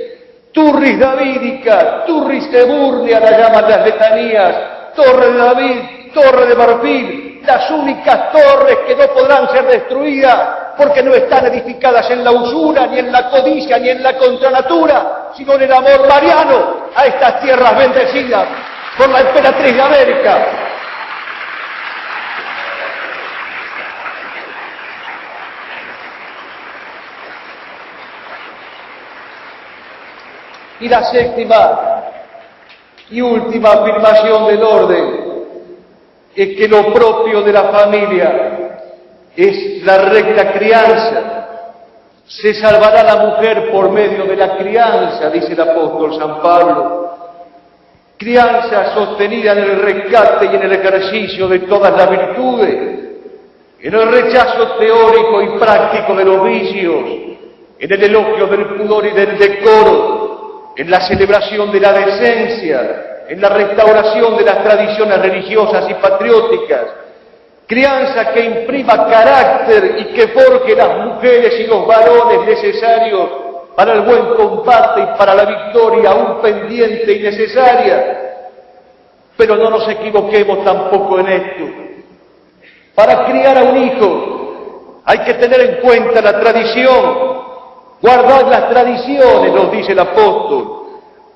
Turris Davidica, Turris Eburnia la llaman las letanías, Torre de David, Torre de Marfil, las únicas torres que no podrán ser destruidas porque no están edificadas en la usura, ni en la codicia, ni en la contranatura, sino en el amor mariano a estas tierras bendecidas por la emperatriz de América. Y la séptima y última afirmación del orden es que lo propio de la familia es la recta crianza. Se salvará la mujer por medio de la crianza, dice el apóstol San Pablo. Crianza sostenida en el rescate y en el ejercicio de todas las virtudes, en el rechazo teórico y práctico de los vicios, en el elogio del pudor y del decoro, en la celebración de la decencia, en la restauración de las tradiciones religiosas y patrióticas. Crianza que imprima carácter y que forje las mujeres y los varones necesarios para el buen combate y para la victoria aún pendiente y necesaria. Pero no nos equivoquemos tampoco en esto. Para criar a un hijo hay que tener en cuenta la tradición, guardar las tradiciones, nos dice el apóstol,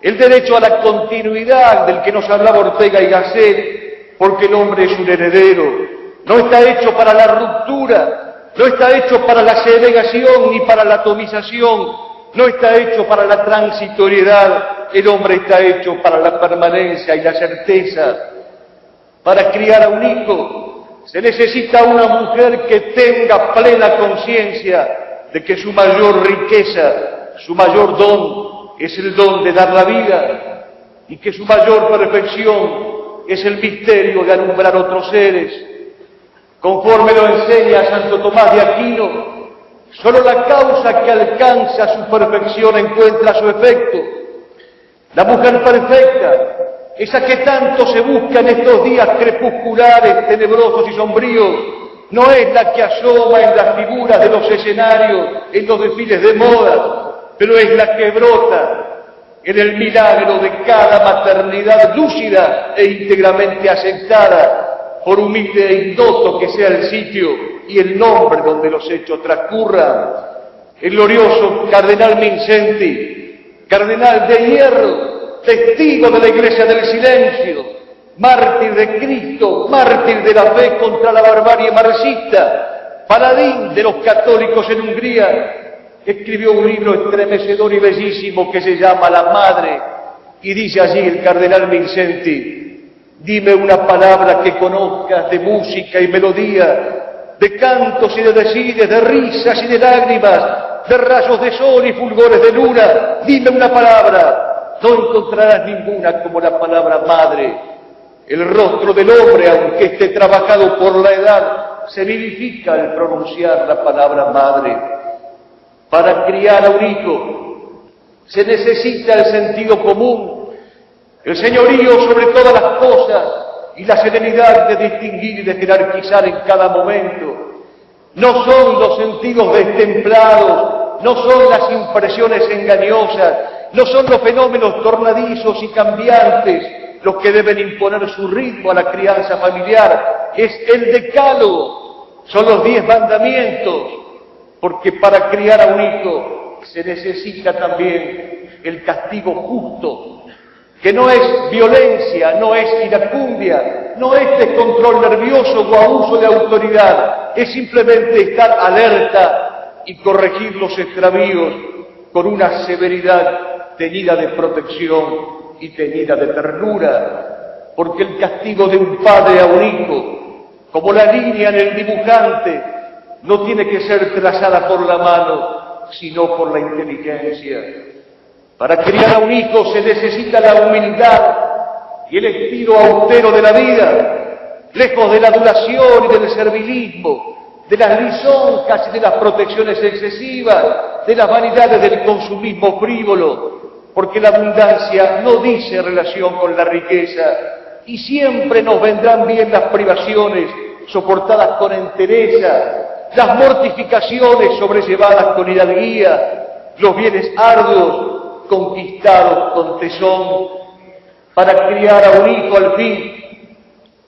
el derecho a la continuidad del que nos hablaba Ortega y Gasset, porque el hombre es un heredero. No está hecho para la ruptura, no está hecho para la segregación ni para la atomización, no está hecho para la transitoriedad, el hombre está hecho para la permanencia y la certeza. Para criar a un hijo se necesita una mujer que tenga plena conciencia de que su mayor riqueza, su mayor don, es el don de dar la vida, y que su mayor perfección es el misterio de alumbrar otros seres. Conforme lo enseña Santo Tomás de Aquino, solo la causa que alcanza su perfección encuentra su efecto. La mujer perfecta, esa que tanto se busca en estos días crepusculares, tenebrosos y sombríos, no es la que asoma en las figuras de los escenarios, en los desfiles de moda, pero es la que brota en el milagro de cada maternidad lúcida e íntegramente aceptada, por humilde e ignoto que sea el sitio y el nombre donde los hechos transcurran. El glorioso cardenal Mindszenty, cardenal de hierro, testigo de la Iglesia del silencio, mártir de Cristo, mártir de la fe contra la barbarie marxista, paladín de los católicos en Hungría, escribió un libro estremecedor y bellísimo que se llama La Madre, y dice allí el cardenal Mindszenty: dime una palabra que conozcas de música y melodía, de cantos y de decides, de risas y de lágrimas, de rayos de sol y fulgores de luna. Dime una palabra, no encontrarás ninguna como la palabra madre. El rostro del hombre, aunque esté trabajado por la edad, se vivifica al pronunciar la palabra madre. Para criar a un hijo se necesita el sentido común, el señorío sobre todas las cosas y la serenidad de distinguir y de jerarquizar en cada momento. No son los sentidos destemplados, no son las impresiones engañosas, no son los fenómenos tornadizos y cambiantes los que deben imponer su ritmo a la crianza familiar. Es el decálogo, son los 10 mandamientos, porque para criar a un hijo se necesita también el castigo justo, que no es violencia, no es iracundia, no es descontrol nervioso o abuso de autoridad, es simplemente estar alerta y corregir los extravíos con una severidad teñida de protección y teñida de ternura, porque el castigo de un padre a un hijo, como la línea en el dibujante, no tiene que ser trazada por la mano, sino por la inteligencia. Para criar a un hijo se necesita la humildad y el estilo austero de la vida, lejos de la adulación y del servilismo, de las lisonjas y de las protecciones excesivas, de las vanidades del consumismo frívolo, porque la abundancia no dice relación con la riqueza y siempre nos vendrán bien las privaciones soportadas con entereza, las mortificaciones sobrellevadas con hidalguía, los bienes arduos conquistados con tesón. Para criar a un hijo al fin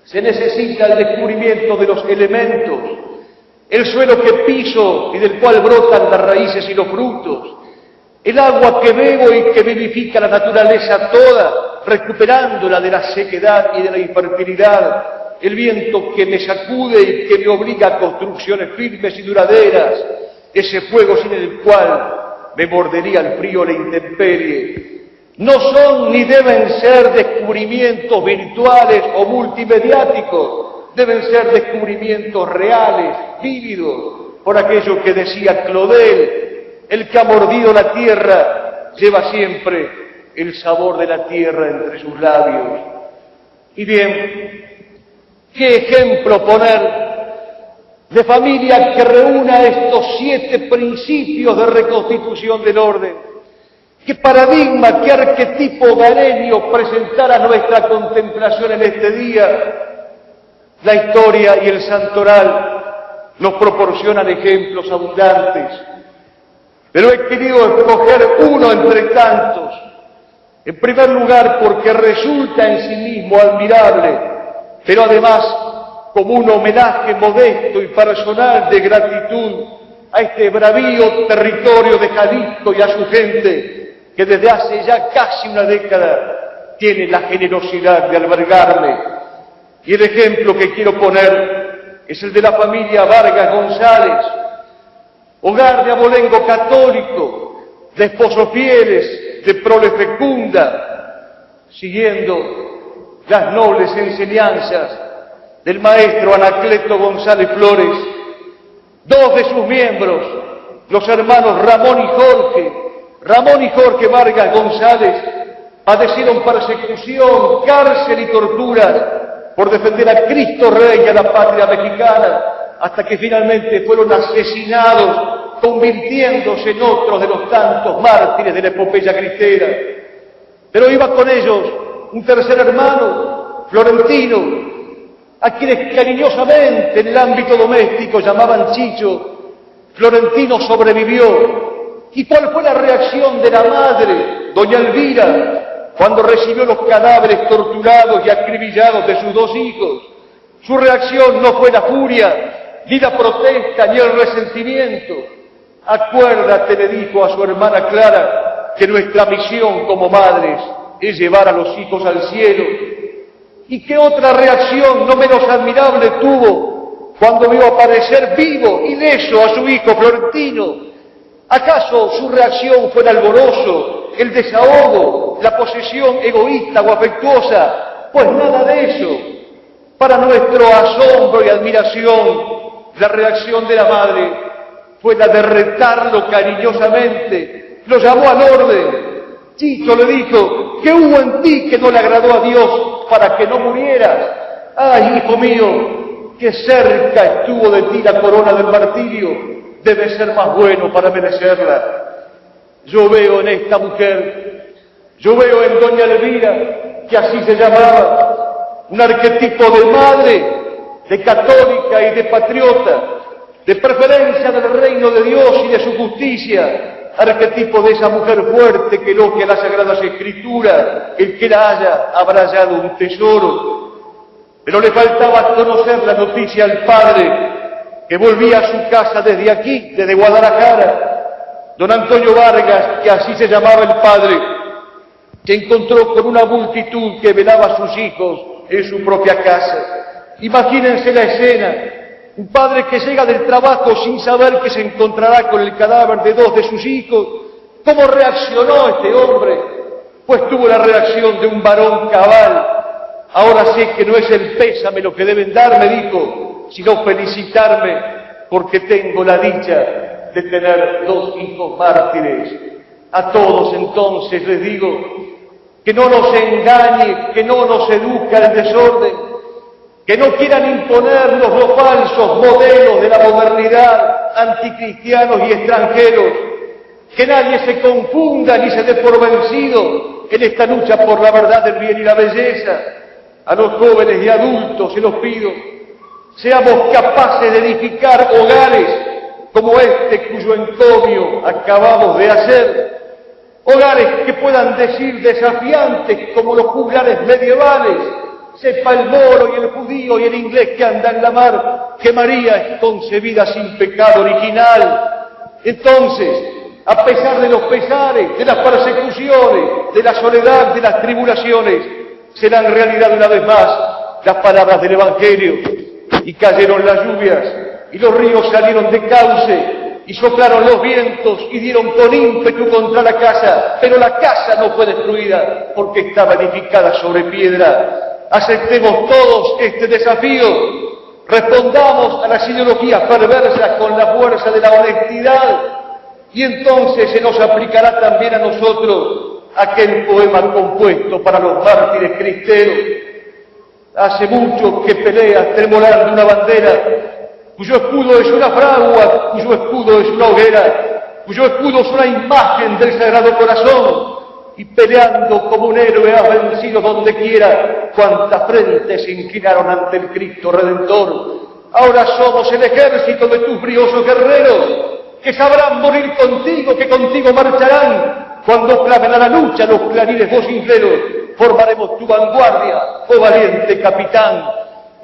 se necesita el descubrimiento de los elementos, el suelo que piso y del cual brotan las raíces y los frutos, el agua que bebo y que vivifica la naturaleza toda, recuperándola de la sequedad y de la infertilidad, el viento que me sacude y que me obliga a construcciones firmes y duraderas, ese fuego sin el cual me mordería el frío o la intemperie. No son ni deben ser descubrimientos virtuales o multimediáticos, deben ser descubrimientos reales, vívidos, por aquello que decía Claudel: el que ha mordido la tierra lleva siempre el sabor de la tierra entre sus labios. Y bien, ¿qué ejemplo poner de familia que reúna estos 7 principios de reconstitución del orden? ¿Qué paradigma, qué arquetipo hogareño presentar a nuestra contemplación en este día? La historia y el santoral nos proporcionan ejemplos abundantes, pero he querido escoger uno entre tantos. En primer lugar, porque resulta en sí mismo admirable, pero además como un homenaje modesto y personal de gratitud a este bravío territorio de Jalisco y a su gente, que desde hace ya casi una década tiene la generosidad de albergarme. Y el ejemplo que quiero poner es el de la familia Vargas González, hogar de abolengo católico, de esposos fieles, de prole fecunda, siguiendo las nobles enseñanzas del maestro Anacleto González Flores. 2 de sus miembros, los hermanos Ramón y Jorge Vargas González, padecieron persecución, cárcel y torturas por defender a Cristo Rey y a la patria mexicana, hasta que finalmente fueron asesinados, convirtiéndose en otros de los tantos mártires de la epopeya cristera. Pero iba con ellos un tercer hermano, Florentino, a quienes cariñosamente en el ámbito doméstico llamaban Chicho. Florentino sobrevivió. ¿Y cuál fue la reacción de la madre, doña Elvira, cuando recibió los cadáveres torturados y acribillados de sus 2 hijos? Su reacción no fue la furia, ni la protesta, ni el resentimiento. Acuérdate, le dijo a su hermana Clara, que nuestra misión como madres es llevar a los hijos al cielo. ¿Y qué otra reacción no menos admirable tuvo cuando vio aparecer vivo, ileso, a su hijo Florentino? ¿Acaso su reacción fue el alborozo, el desahogo, la posesión egoísta o afectuosa? Pues nada de eso. Para nuestro asombro y admiración, La reacción de la madre fue la de retarlo cariñosamente. Lo llamó al orden. Chito le dijo, ¿qué hubo en ti que no le agradó a Dios para que no murieras? Ay, hijo mío, qué cerca estuvo de ti la corona del martirio. Debe ser más bueno para merecerla. Yo veo en esta mujer, yo veo en doña Elvira, que así se llamaba, un arquetipo de madre, de católica y de patriota, de preferencia del reino de Dios y de su justicia, arquetipo de esa mujer fuerte que elogia las Sagradas Escrituras, el que la haya habrá hallado un tesoro. Pero le faltaba conocer la noticia al padre, que volvía a su casa desde aquí, desde Guadalajara. Don Antonio Vargas, que así se llamaba el padre, se encontró con una multitud que velaba a sus hijos en su propia casa. Imagínense la escena, un padre que llega del trabajo sin saber que se encontrará con el cadáver de dos de sus hijos. ¿Cómo reaccionó este hombre? Pues tuvo la reacción de un varón cabal. Ahora sé que no es el pésame lo que deben darme, dijo, sino felicitarme porque tengo la dicha de tener dos hijos mártires. A todos entonces les digo que no nos engañe, que no nos seduzca el desorden, que no quieran imponernos los falsos modelos de la modernidad, anticristianos y extranjeros, que nadie se confunda ni se dé por vencido en esta lucha por la verdad, el bien y la belleza. A los jóvenes y adultos se los pido, seamos capaces de edificar hogares como este cuyo encomio acabamos de hacer, hogares que puedan decir desafiantes como los juglares medievales, sepa el moro y el judío y el inglés que anda en la mar, que María es concebida sin pecado original. Entonces, a pesar de los pesares, de las persecuciones, de la soledad, de las tribulaciones, serán realidad una vez más las palabras del Evangelio. Y cayeron las lluvias, y los ríos salieron de cauce, y soplaron los vientos, y dieron con ímpetu contra la casa, pero la casa no fue destruida, porque estaba edificada sobre piedra. Aceptemos todos este desafío, respondamos a las ideologías perversas con la fuerza de la honestidad, y entonces se nos aplicará también a nosotros aquel poema compuesto para los mártires cristeros. Hace mucho que peleas tremolando una bandera, cuyo escudo es una fragua, cuyo escudo es una hoguera, cuyo escudo es una imagen del Sagrado Corazón, y peleando como un héroe has vencido donde quiera cuantas frentes se inclinaron ante el Cristo Redentor. Ahora somos el ejército de tus briosos guerreros, que sabrán morir contigo, que contigo marcharán. Cuando clamen a la lucha los clarines vociferos, formaremos tu vanguardia, oh valiente capitán.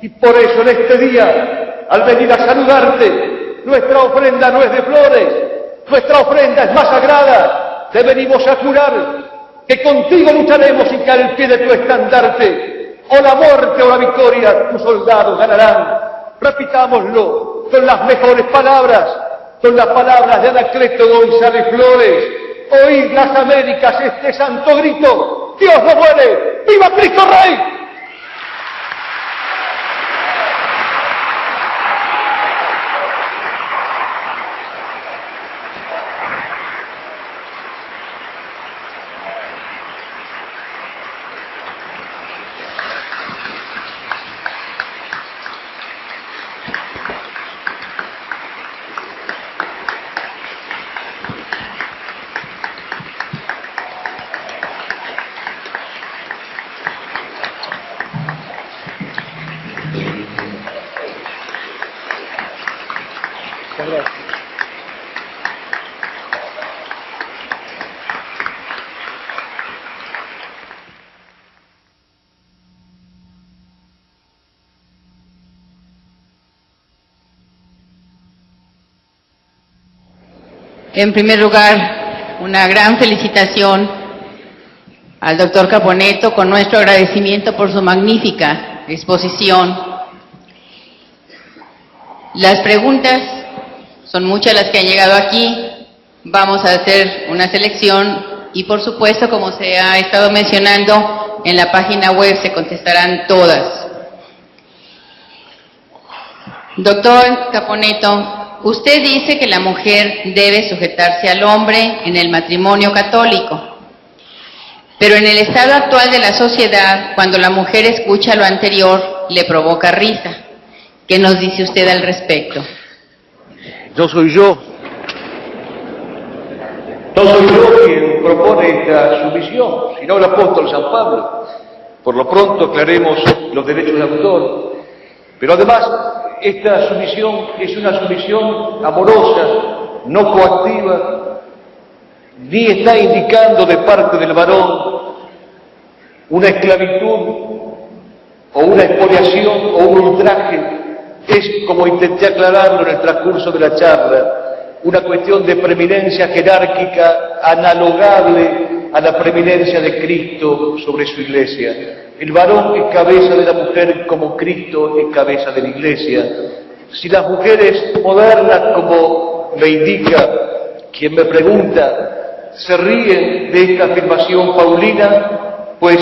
Y por eso en este día, al venir a saludarte, nuestra ofrenda no es de flores, nuestra ofrenda es más sagrada. Te venimos a jurar que contigo lucharemos y que al pie de tu estandarte, o la muerte o la victoria, tus soldados ganarán. Repitámoslo con las mejores palabras, con las palabras de Anacleto González Flores. Oíd las Américas este santo grito: ¡Dios no muere! ¡Viva Cristo Rey! En primer lugar, una gran felicitación al doctor Caponeto con nuestro agradecimiento por su magnífica exposición. Las preguntas son muchas las que han llegado aquí. Vamos a hacer una selección y, por supuesto, como se ha estado mencionando, en la página web se contestarán todas. Doctor Caponeto, usted dice que la mujer debe sujetarse al hombre en el matrimonio católico, pero en el estado actual de la sociedad, cuando la mujer escucha lo anterior, le provoca risa. ¿Qué nos dice usted al respecto? No soy yo quien propone esta sumisión, sino el apóstol San Pablo. Por lo pronto aclaremos los derechos de autor, pero además esta sumisión es una sumisión amorosa, no coactiva, ni está indicando de parte del varón una esclavitud o una expoliación o un ultraje. Es, como intenté aclararlo en el transcurso de la charla, una cuestión de preeminencia jerárquica analogable a la preeminencia de Cristo sobre su Iglesia. El varón es cabeza de la mujer como Cristo es cabeza de la Iglesia. Si las mujeres modernas, como me indica quien me pregunta, se ríen de esta afirmación paulina, pues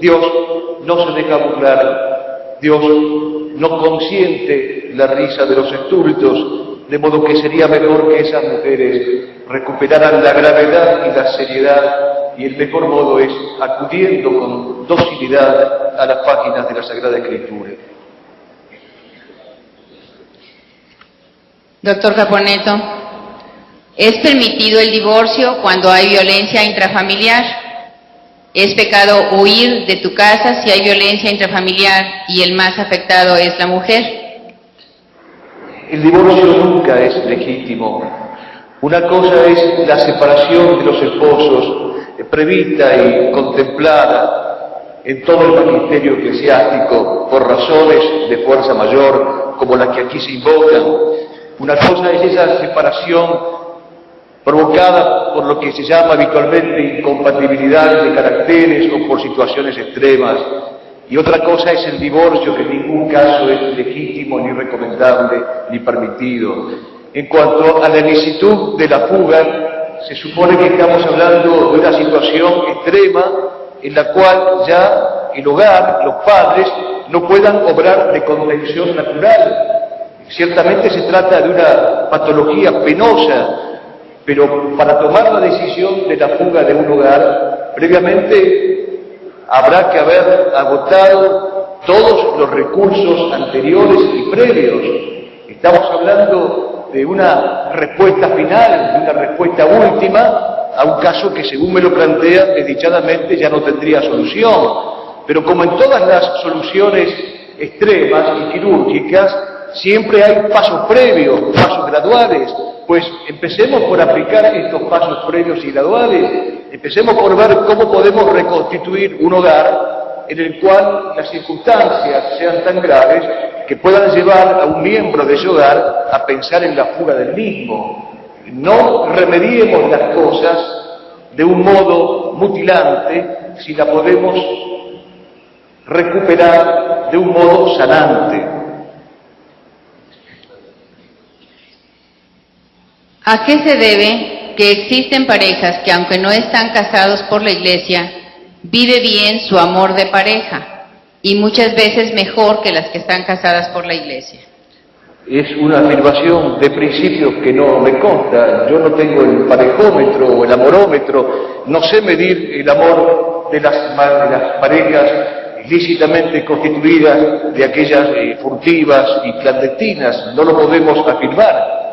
Dios no se deja burlar, Dios no consiente la risa de los estúpidos, de modo que sería mejor que esas mujeres recuperaran la gravedad y la seriedad, y el mejor modo es acudiendo con docilidad a las páginas de la Sagrada Escritura. Doctor Caponeto, ¿es permitido el divorcio cuando hay violencia intrafamiliar? ¿Es pecado huir de tu casa si hay violencia intrafamiliar y el más afectado es la mujer? El divorcio nunca es legítimo. Una cosa es la separación de los esposos, prevista y contemplada en todo el magisterio eclesiástico por razones de fuerza mayor, como las que aquí se invocan. Una cosa es esa separación provocada por lo que se llama habitualmente incompatibilidad de caracteres o por situaciones extremas, y otra cosa es el divorcio, que en ningún caso es legítimo, ni recomendable, ni permitido. En cuanto a la ilicitud de la fuga, se supone que estamos hablando de una situación extrema en la cual ya el hogar, los padres, no puedan obrar de contención natural. Ciertamente se trata de una patología penosa, pero para tomar la decisión de la fuga de un hogar, previamente habrá que haber agotado todos los recursos anteriores y previos. Estamos hablando de una respuesta final, de una respuesta última a un caso que, según me lo plantea, desdichadamente ya no tendría solución. Pero como en todas las soluciones extremas y quirúrgicas, siempre hay pasos previos, pasos graduales. Pues empecemos por aplicar estos pasos previos y graduales, empecemos por ver cómo podemos reconstituir un hogar en el cual las circunstancias sean tan graves que puedan llevar a un miembro de ese hogar a pensar en la fuga del mismo. No remediemos las cosas de un modo mutilante si la podemos recuperar de un modo sanante. ¿A qué se debe que existen parejas que, aunque no están casados por la Iglesia, vive bien su amor de pareja y muchas veces mejor que las que están casadas por la Iglesia? Es una afirmación de principios que no me consta. Yo no tengo el parejómetro o el amorómetro, no sé medir el amor de las parejas ilícitamente constituidas de aquellas furtivas y clandestinas, no lo podemos afirmar.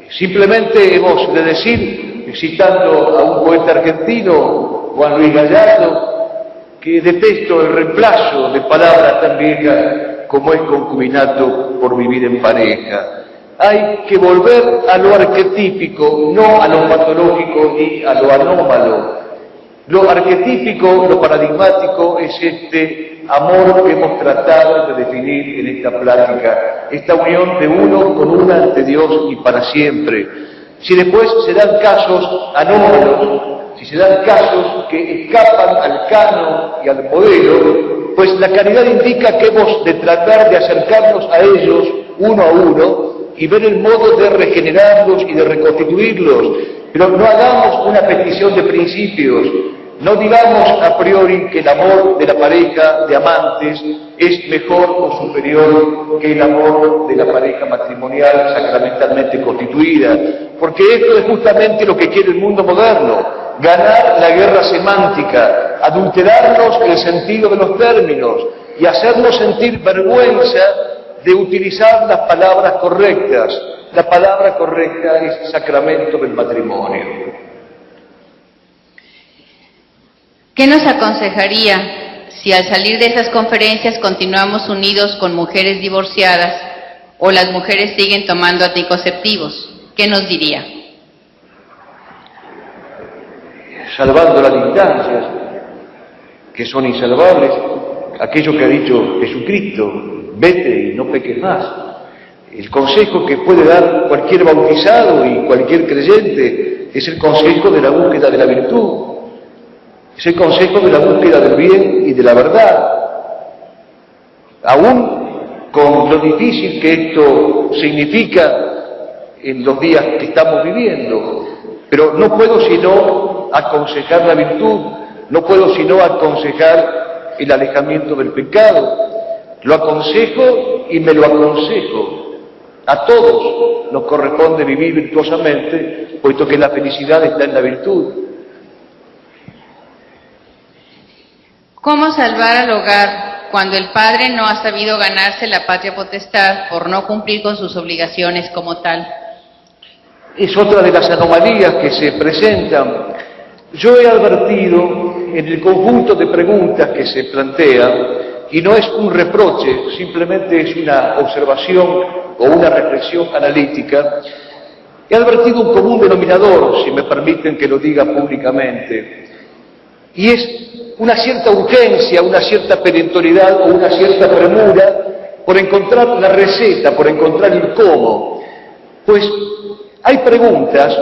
Simplemente hemos de decir, citando a un poeta argentino, Juan Luis Gallardo, que detesto el reemplazo de palabras tan viejas como es concubinato por vivir en pareja. Hay que volver a lo arquetípico, no a lo patológico ni a lo anómalo. Lo arquetípico, lo paradigmático es este amor que hemos tratado de definir en esta plática, esta unión de uno con una ante Dios y para siempre. Si después se dan casos anómalos, si se dan casos que escapan al canon y al modelo, pues la caridad indica que hemos de tratar de acercarnos a ellos uno a uno y ver el modo de regenerarlos y de reconstituirlos. Pero no hagamos una petición de principios, No digamos a priori que el amor de la pareja de amantes es mejor o superior que el amor de la pareja matrimonial sacramentalmente constituida, porque esto es justamente lo que quiere el mundo moderno, ganar la guerra semántica, adulterarnos el sentido de los términos y hacernos sentir vergüenza de utilizar las palabras correctas. La palabra correcta es sacramento del matrimonio. ¿Qué nos aconsejaría si al salir de esas conferencias continuamos unidos con mujeres divorciadas o las mujeres siguen tomando anticonceptivos? ¿Qué nos diría? Salvando las distancias, que son insalvables, aquello que ha dicho Jesucristo, vete y no peques más. El consejo que puede dar cualquier bautizado y cualquier creyente es el consejo de la búsqueda de la virtud. Es el consejo de la búsqueda del bien y de la verdad. Aún con lo difícil que esto significa en los días que estamos viviendo. Pero no puedo sino aconsejar la virtud, no puedo sino aconsejar el alejamiento del pecado. Lo aconsejo y me lo aconsejo. A todos nos corresponde vivir virtuosamente, puesto que la felicidad está en la virtud. ¿Cómo salvar al hogar cuando el padre no ha sabido ganarse la patria potestad por no cumplir con sus obligaciones como tal? Es otra de las anomalías que se presentan. Yo he advertido en el conjunto de preguntas que se plantean, y no es un reproche, simplemente es una observación o una reflexión analítica, he advertido un común denominador, si me permiten que lo diga públicamente, y es una cierta urgencia, una cierta perentoriedad o una cierta premura por encontrar la receta, por encontrar el cómo. Pues hay preguntas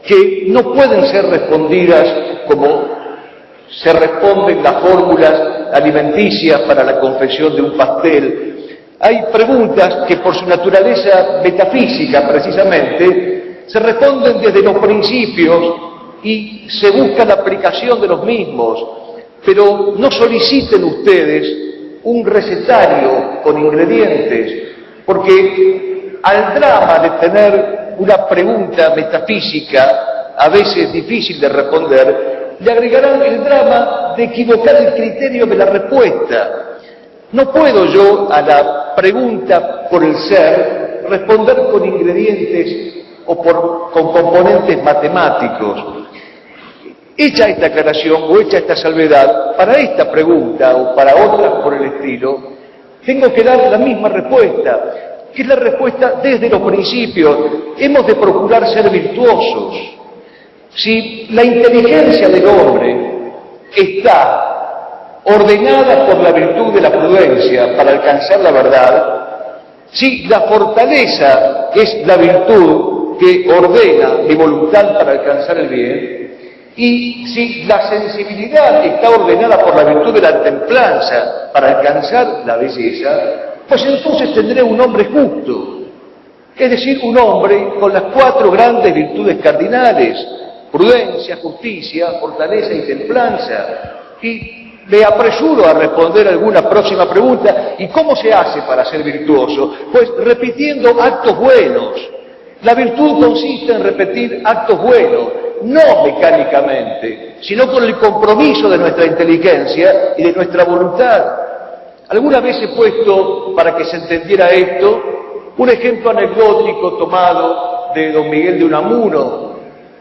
que no pueden ser respondidas como se responden las fórmulas alimenticias para la confección de un pastel. Hay preguntas que por su naturaleza metafísica, precisamente, se responden desde los principios y se busca la aplicación de los mismos. Pero no soliciten ustedes un recetario con ingredientes, porque al drama de tener una pregunta metafísica, a veces difícil de responder, le agregarán el drama de equivocar el criterio de la respuesta. No puedo yo a la pregunta por el ser responder con ingredientes o con componentes matemáticos. Hecha esta aclaración o hecha esta salvedad, para esta pregunta o para otras por el estilo, tengo que dar la misma respuesta, que es la respuesta desde los principios. Hemos de procurar ser virtuosos. Si la inteligencia del hombre está ordenada por la virtud de la prudencia para alcanzar la verdad, si la fortaleza es la virtud que ordena mi voluntad para alcanzar el bien, y si la sensibilidad está ordenada por la virtud de la templanza para alcanzar la belleza, pues entonces tendré un hombre justo, es decir, un hombre con las 4 grandes virtudes cardinales: prudencia, justicia, fortaleza y templanza. Y me apresuro a responder alguna próxima pregunta. ¿Y cómo se hace para ser virtuoso? Pues repitiendo actos buenos. La virtud consiste en repetir actos buenos, no mecánicamente, sino con el compromiso de nuestra inteligencia y de nuestra voluntad. Alguna vez he puesto, para que se entendiera esto, un ejemplo anecdótico tomado de don Miguel de Unamuno.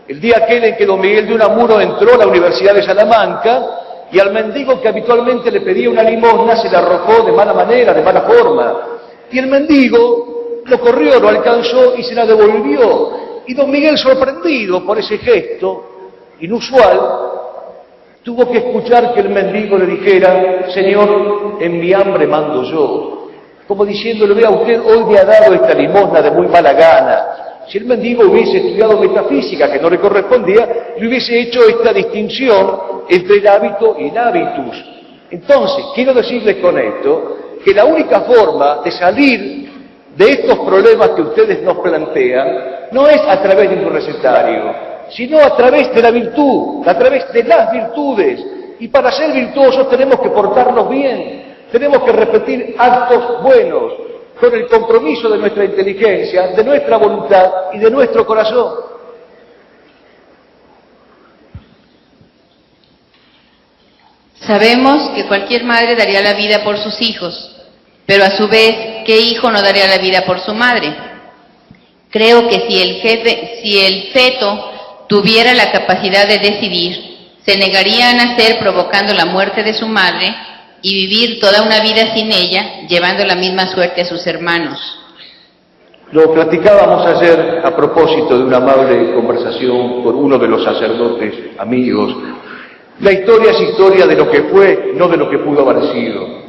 El día aquel en que don Miguel de Unamuno entró a la Universidad de Salamanca y al mendigo que habitualmente le pedía una limosna se la arrojó de mala manera, de mala forma. Y el mendigo lo corrió, lo alcanzó y se la devolvió. Y don Miguel, sorprendido por ese gesto inusual, tuvo que escuchar que el mendigo le dijera: Señor, en mi hambre mando yo. Como diciéndole: vea usted, hoy me ha dado esta limosna de muy mala gana. Si el mendigo hubiese estudiado metafísica, que no le correspondía, le hubiese hecho esta distinción entre el hábito y el habitus. Entonces, quiero decirles con esto que la única forma de salir de estos problemas que ustedes nos plantean no es a través de un recetario, sino a través de la virtud, a través de las virtudes. Y para ser virtuosos tenemos que portarnos bien, tenemos que repetir actos buenos, con el compromiso de nuestra inteligencia, de nuestra voluntad y de nuestro corazón. Sabemos que cualquier madre daría la vida por sus hijos, pero a su vez, ¿qué hijo no daría la vida por su madre? Creo que si el feto tuviera la capacidad de decidir, se negaría a nacer provocando la muerte de su madre y vivir toda una vida sin ella, llevando la misma suerte a sus hermanos. Lo platicábamos ayer a propósito de una amable conversación con uno de los sacerdotes amigos. La historia es historia de lo que fue, no de lo que pudo haber sido.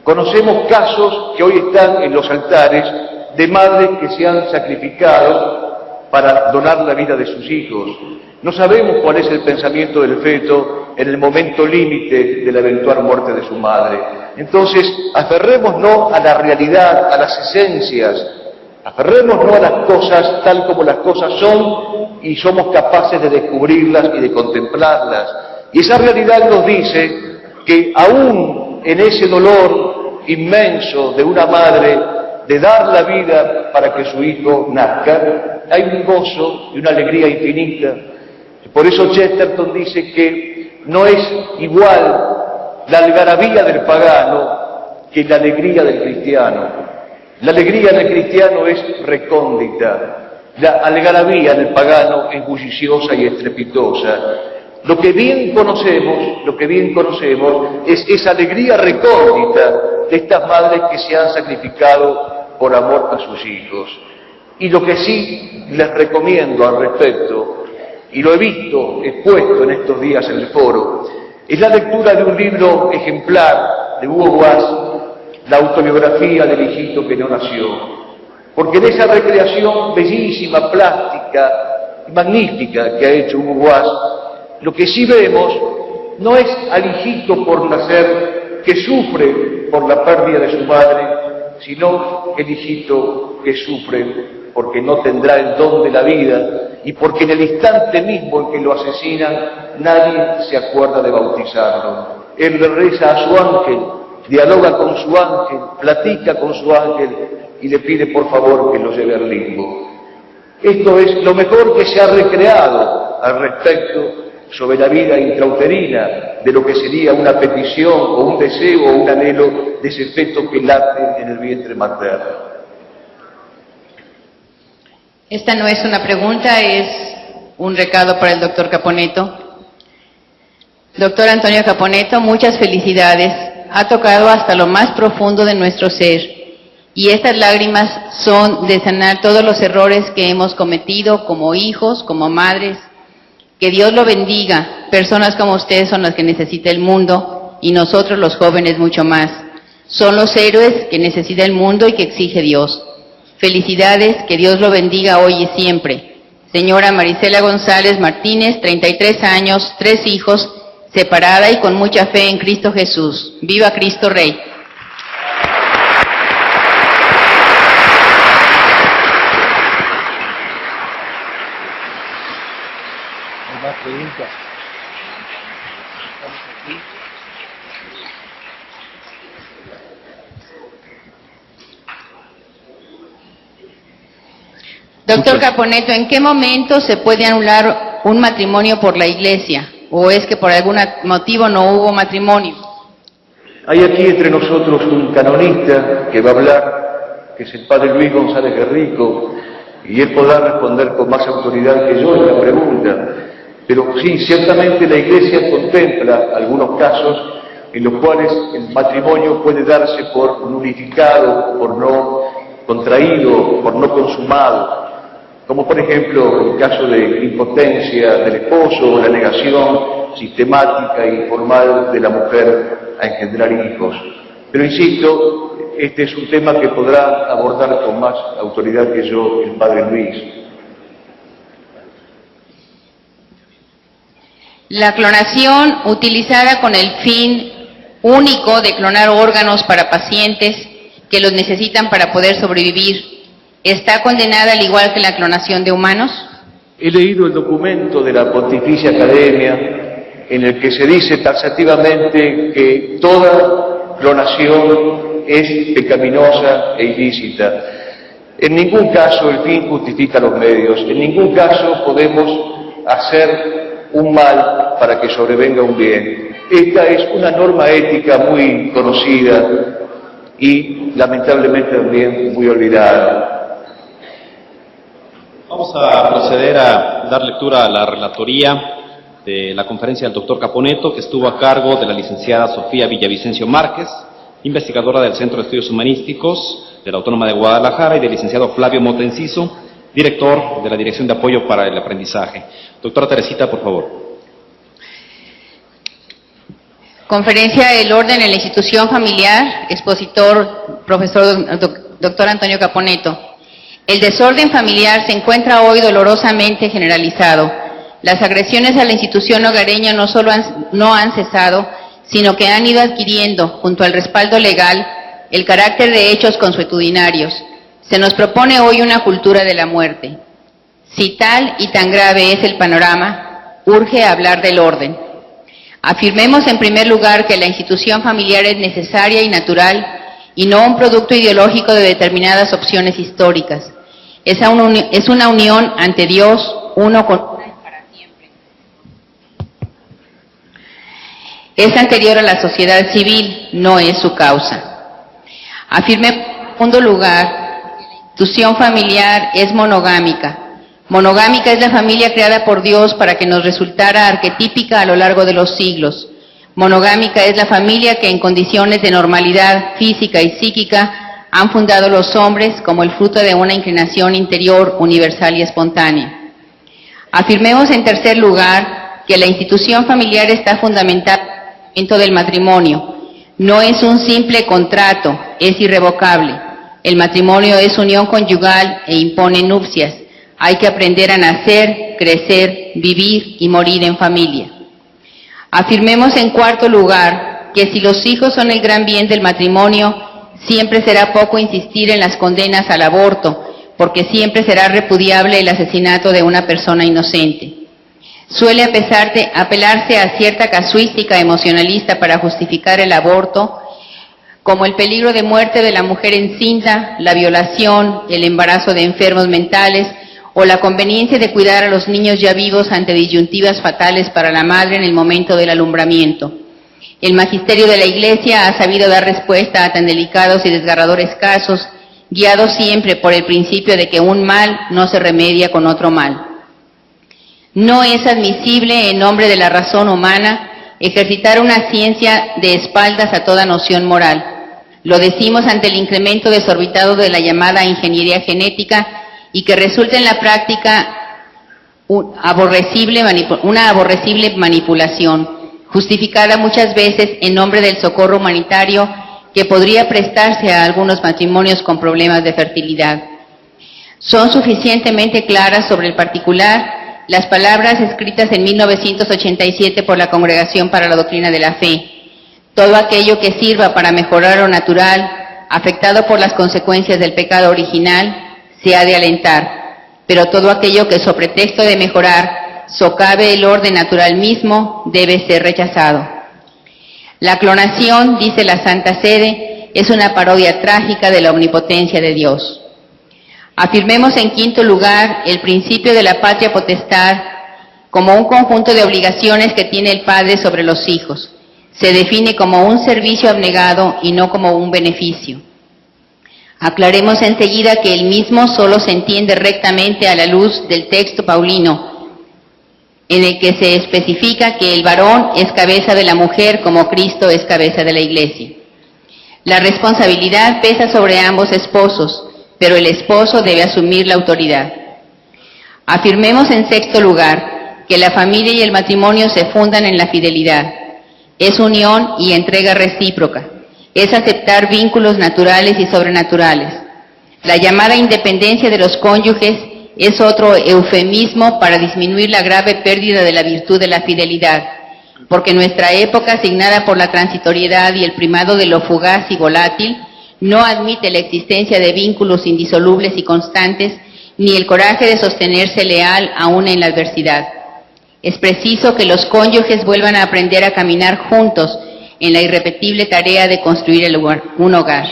Conocemos casos que hoy están en los altares de madres que se han sacrificado para donar la vida de sus hijos. No sabemos cuál es el pensamiento del feto en el momento límite de la eventual muerte de su madre. Entonces, aferrémonos a la realidad, a las esencias, aferrémonos a las cosas tal como las cosas son y somos capaces de descubrirlas y de contemplarlas. Y esa realidad nos dice que aún en ese dolor inmenso de una madre de dar la vida para que su hijo nazca, hay un gozo y una alegría infinita. Por eso Chesterton dice que no es igual la algarabía del pagano que la alegría del cristiano. La alegría del cristiano es recóndita, la algarabía del pagano es bulliciosa y estrepitosa. Lo que bien conocemos es esa alegría recóndita de estas madres que se han sacrificado por amor a sus hijos. Y lo que sí les recomiendo al respecto, y lo he visto expuesto en estos días en el foro, es la lectura de un libro ejemplar de Hugo Boss, la autobiografía del hijito que no nació. Porque en esa recreación bellísima, plástica y magnífica que ha hecho Hugo Boss, lo que sí vemos no es al hijito por nacer que sufre por la pérdida de su madre, sino el hijito que sufre porque no tendrá el don de la vida y porque en el instante mismo en que lo asesinan nadie se acuerda de bautizarlo. Él le reza a su ángel, dialoga con su ángel, platica con su ángel y le pide por favor que lo lleve al limbo. Esto es lo mejor que se ha recreado al respecto sobre la vida intrauterina de lo que sería una petición o un deseo o un anhelo de ese feto que late en el vientre materno. Esta no es una pregunta, es un recado para el doctor Caponetto. Doctor Antonio Caponetto, muchas felicidades. Ha tocado hasta lo más profundo de nuestro ser. Y estas lágrimas son de sanar todos los errores que hemos cometido como hijos, como madres. Que Dios lo bendiga. Personas como ustedes son las que necesita el mundo y nosotros los jóvenes mucho más. Son los héroes que necesita el mundo y que exige Dios. Felicidades, que Dios lo bendiga hoy y siempre. Señora Marisela González Martínez, 33 años, 3 hijos, separada y con mucha fe en Cristo Jesús. ¡Viva Cristo Rey! ¿Hay más preguntas? Doctor Caponetto, ¿en qué momento se puede anular un matrimonio por la Iglesia? ¿O es que por algún motivo no hubo matrimonio? Hay aquí entre nosotros un canonista que va a hablar, que es el padre Luis González Guerrico, y él podrá responder con más autoridad que yo en la pregunta. Pero sí, ciertamente la Iglesia contempla algunos casos en los cuales el matrimonio puede darse por nulificado, por no contraído, por no consumado, como por ejemplo el caso de impotencia del esposo o la negación sistemática y formal de la mujer a engendrar hijos. Pero insisto, este es un tema que podrá abordar con más autoridad que yo el padre Luis. La clonación utilizada con el fin único de clonar órganos para pacientes que los necesitan para poder sobrevivir, ¿está condenada al igual que la clonación de humanos? He leído el documento de la Pontificia Academia en el que se dice taxativamente que toda clonación es pecaminosa e ilícita. En ningún caso el fin justifica los medios, en ningún caso podemos hacer un mal para que sobrevenga un bien. Esta es una norma ética muy conocida y lamentablemente también muy olvidada. Vamos a proceder a dar lectura a la relatoría de la conferencia del doctor Caponeto, que estuvo a cargo de la licenciada Sofía Villavicencio Márquez, investigadora del Centro de Estudios Humanísticos de la Autónoma de Guadalajara, y del licenciado Flavio Mota Enciso, director de la Dirección de Apoyo para el Aprendizaje. Doctora Teresita, por favor. Conferencia del orden en la institución familiar, expositor, profesor doctor Antonio Caponeto. El desorden familiar se encuentra hoy dolorosamente generalizado. Las agresiones a la institución hogareña no solo no han cesado, sino que han ido adquiriendo, junto al respaldo legal, el carácter de hechos consuetudinarios. Se nos propone hoy una cultura de la muerte. Si tal y tan grave es el panorama, urge hablar del orden. Afirmemos en primer lugar que la institución familiar es necesaria y natural, y no un producto ideológico de determinadas opciones históricas. Es una unión ante Dios, uno con para siempre. Es anterior a la sociedad civil, no es su causa. Afirmemos en segundo lugar que la institución familiar es monogámica. Monogámica es la familia creada por Dios para que nos resultara arquetípica a lo largo de los siglos. Monogámica es la familia que en condiciones de normalidad física y psíquica han fundado los hombres como el fruto de una inclinación interior universal y espontánea. Afirmemos en tercer lugar que la institución familiar está fundamentada en el sacramento del matrimonio. No es un simple contrato, es irrevocable. El matrimonio es unión conyugal e impone nupcias. Hay que aprender a nacer, crecer, vivir y morir en familia. Afirmemos en cuarto lugar que si los hijos son el gran bien del matrimonio, siempre será poco insistir en las condenas al aborto, porque siempre será repudiable el asesinato de una persona inocente. Suele apelarse a cierta casuística emocionalista para justificar el aborto, como el peligro de muerte de la mujer encinta, la violación, el embarazo de enfermos mentales, o la conveniencia de cuidar a los niños ya vivos ante disyuntivas fatales para la madre en el momento del alumbramiento. El magisterio de la Iglesia ha sabido dar respuesta a tan delicados y desgarradores casos, guiado siempre por el principio de que un mal no se remedia con otro mal. No es admisible, en nombre de la razón humana, ejercitar una ciencia de espaldas a toda noción moral. Lo decimos ante el incremento desorbitado de la llamada ingeniería genética, y que resulta en la práctica una aborrecible manipulación, justificada muchas veces en nombre del socorro humanitario que podría prestarse a algunos matrimonios con problemas de fertilidad. Son suficientemente claras sobre el particular las palabras escritas en 1987 por la Congregación para la Doctrina de la Fe. Todo aquello que sirva para mejorar lo natural, afectado por las consecuencias del pecado original, se ha de alentar, pero todo aquello que sobre pretexto de mejorar socave el orden natural mismo debe ser rechazado. La clonación, dice la Santa Sede, es una parodia trágica de la omnipotencia de Dios. Afirmemos en quinto lugar el principio de la patria potestad como un conjunto de obligaciones que tiene el padre sobre los hijos. Se define como un servicio abnegado y no como un beneficio. Aclaremos enseguida que el mismo solo se entiende rectamente a la luz del texto paulino, en el que se especifica que el varón es cabeza de la mujer como Cristo es cabeza de la Iglesia. La responsabilidad pesa sobre ambos esposos, pero el esposo debe asumir la autoridad. Afirmemos en sexto lugar que la familia y el matrimonio se fundan en la fidelidad. Es unión y entrega recíproca. Es aceptar vínculos naturales y sobrenaturales. La llamada independencia de los cónyuges es otro eufemismo para disminuir la grave pérdida de la virtud de la fidelidad, porque nuestra época, asignada por la transitoriedad y el primado de lo fugaz y volátil, no admite la existencia de vínculos indisolubles y constantes ni el coraje de sostenerse leal aún en la adversidad. Es preciso que los cónyuges vuelvan a aprender a caminar juntos en la irrepetible tarea de construir un hogar.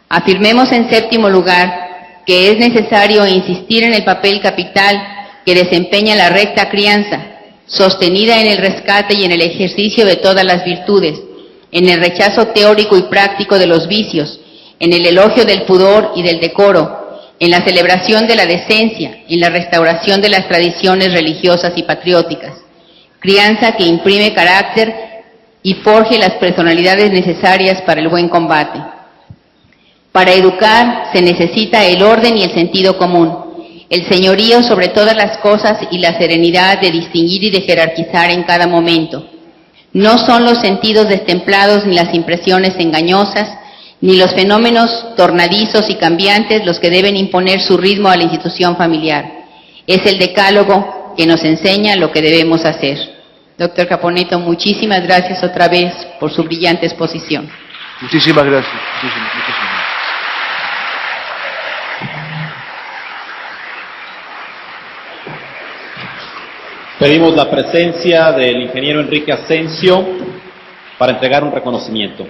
Afirmemos en séptimo lugar que es necesario insistir en el papel capital que desempeña la recta crianza, sostenida en el rescate y en el ejercicio de todas las virtudes, en el rechazo teórico y práctico de los vicios, en el elogio del pudor y del decoro, en la celebración de la decencia, en la restauración de las tradiciones religiosas y patrióticas. Crianza que imprime carácter y forje las personalidades necesarias para el buen combate. Para educar se necesita el orden y el sentido común, el señorío sobre todas las cosas y la serenidad de distinguir y de jerarquizar en cada momento. No son los sentidos destemplados ni las impresiones engañosas, ni los fenómenos tornadizos y cambiantes los que deben imponer su ritmo a la institución familiar. Es el decálogo que nos enseña lo que debemos hacer. Doctor Caponeto, muchísimas gracias otra vez por su brillante exposición. Muchísimas gracias. Muchísimas gracias. Pedimos la presencia del ingeniero Enrique Asensio para entregar un reconocimiento.